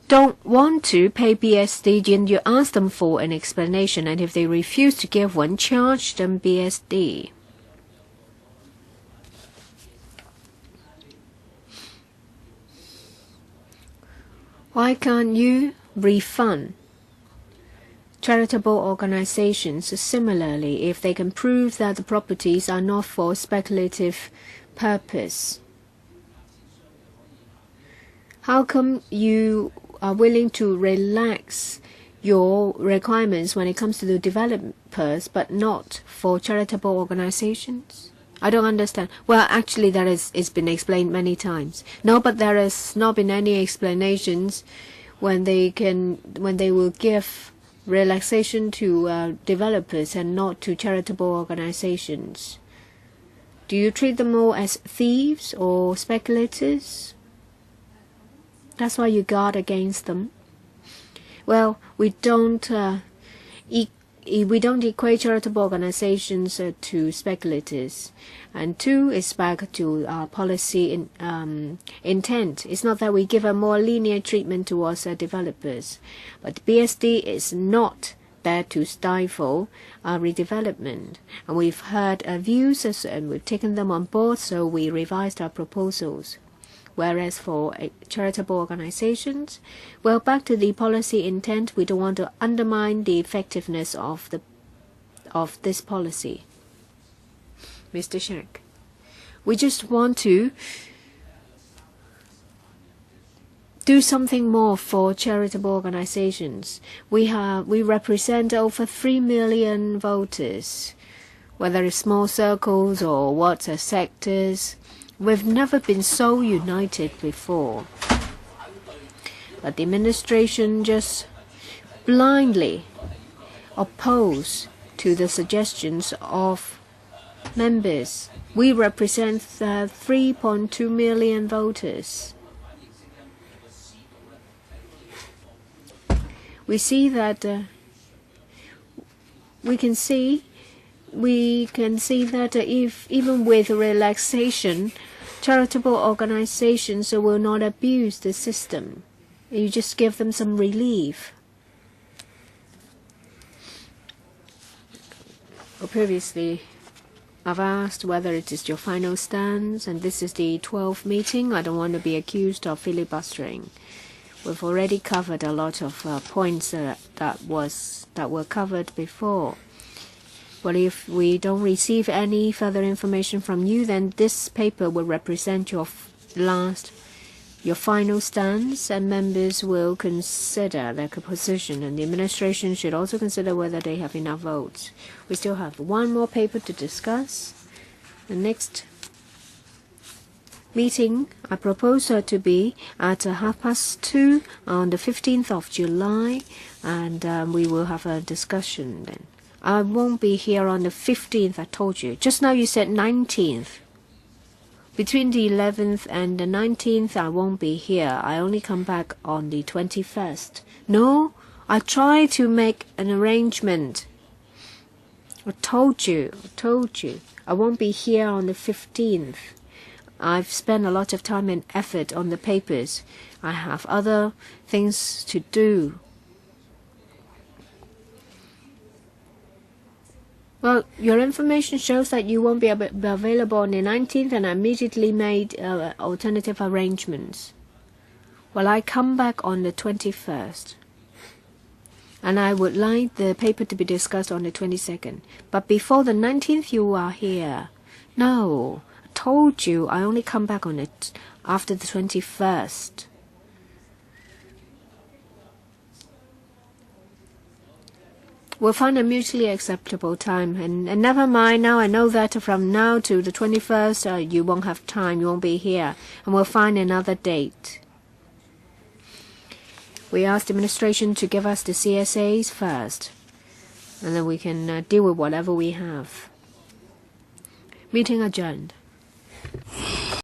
don't want to pay BSD, then you ask them for an explanation, and if they refuse to give one, charge them BSD. Why can't you refund charitable organizations similarly if they can prove that the properties are not for speculative purpose? How come you are willing to relax your requirements when it comes to the developers but not for charitable organizations? I don't understand. Well, actually it's been explained many times. No, but there has not been any explanations when they will give relaxation to developers and not to charitable organizations. Do you treat them all as thieves or speculators? That's why you guard against them. Well, we don't equate charitable organizations to speculators. And two is back to our policy intent. It's not that we give a more lenient treatment towards developers, but BSD is not there to stifle redevelopment. And we've heard views and we've taken them on board, so we revised our proposals. Whereas for charitable organizations, well, back to the policy intent, we don't want to undermine the effectiveness of this policy. Mr. SHEK, we just want to do something more for charitable organizations. We represent over 3 million voters, whether it's small circles or what sectors. We've never been so united before. But the administration just blindly opposed to the suggestions of members. We represent 3.2 million voters. We see that we can see that if even with relaxation, charitable organizations will not abuse the system. You just give them some relief. Well, previously, I've asked whether it is your final stance, and this is the 12th meeting. I don't want to be accused of filibustering. We've already covered a lot of points that were covered before. Well, if we don't receive any further information from you, then this paper will represent your final stance, and members will consider their position, and the administration should also consider whether they have enough votes. We still have one more paper to discuss. The next meeting I propose to be at 2:30 on the 15th of July, and we will have a discussion then. I won't be here on the 15th, I told you. Just now you said 19th. Between the 11th and the 19th, I won't be here. I only come back on the 21st. No, I try to make an arrangement. I told you. I won't be here on the 15th. I've spent a lot of time and effort on the papers. I have other things to do. Well, your information shows that you won't be available on the 19th, and I immediately made alternative arrangements. Well, I come back on the 21st. And I would like the paper to be discussed on the 22nd. But before the 19th, you are here. No, I told you I only come back on it after the 21st. We'll find a mutually acceptable time. And never mind, now I know that from now to the 21st, you won't have time, you won't be here. And we'll find another date. We asked the administration to give us the CSAs first. And then we can deal with whatever we have. Meeting adjourned.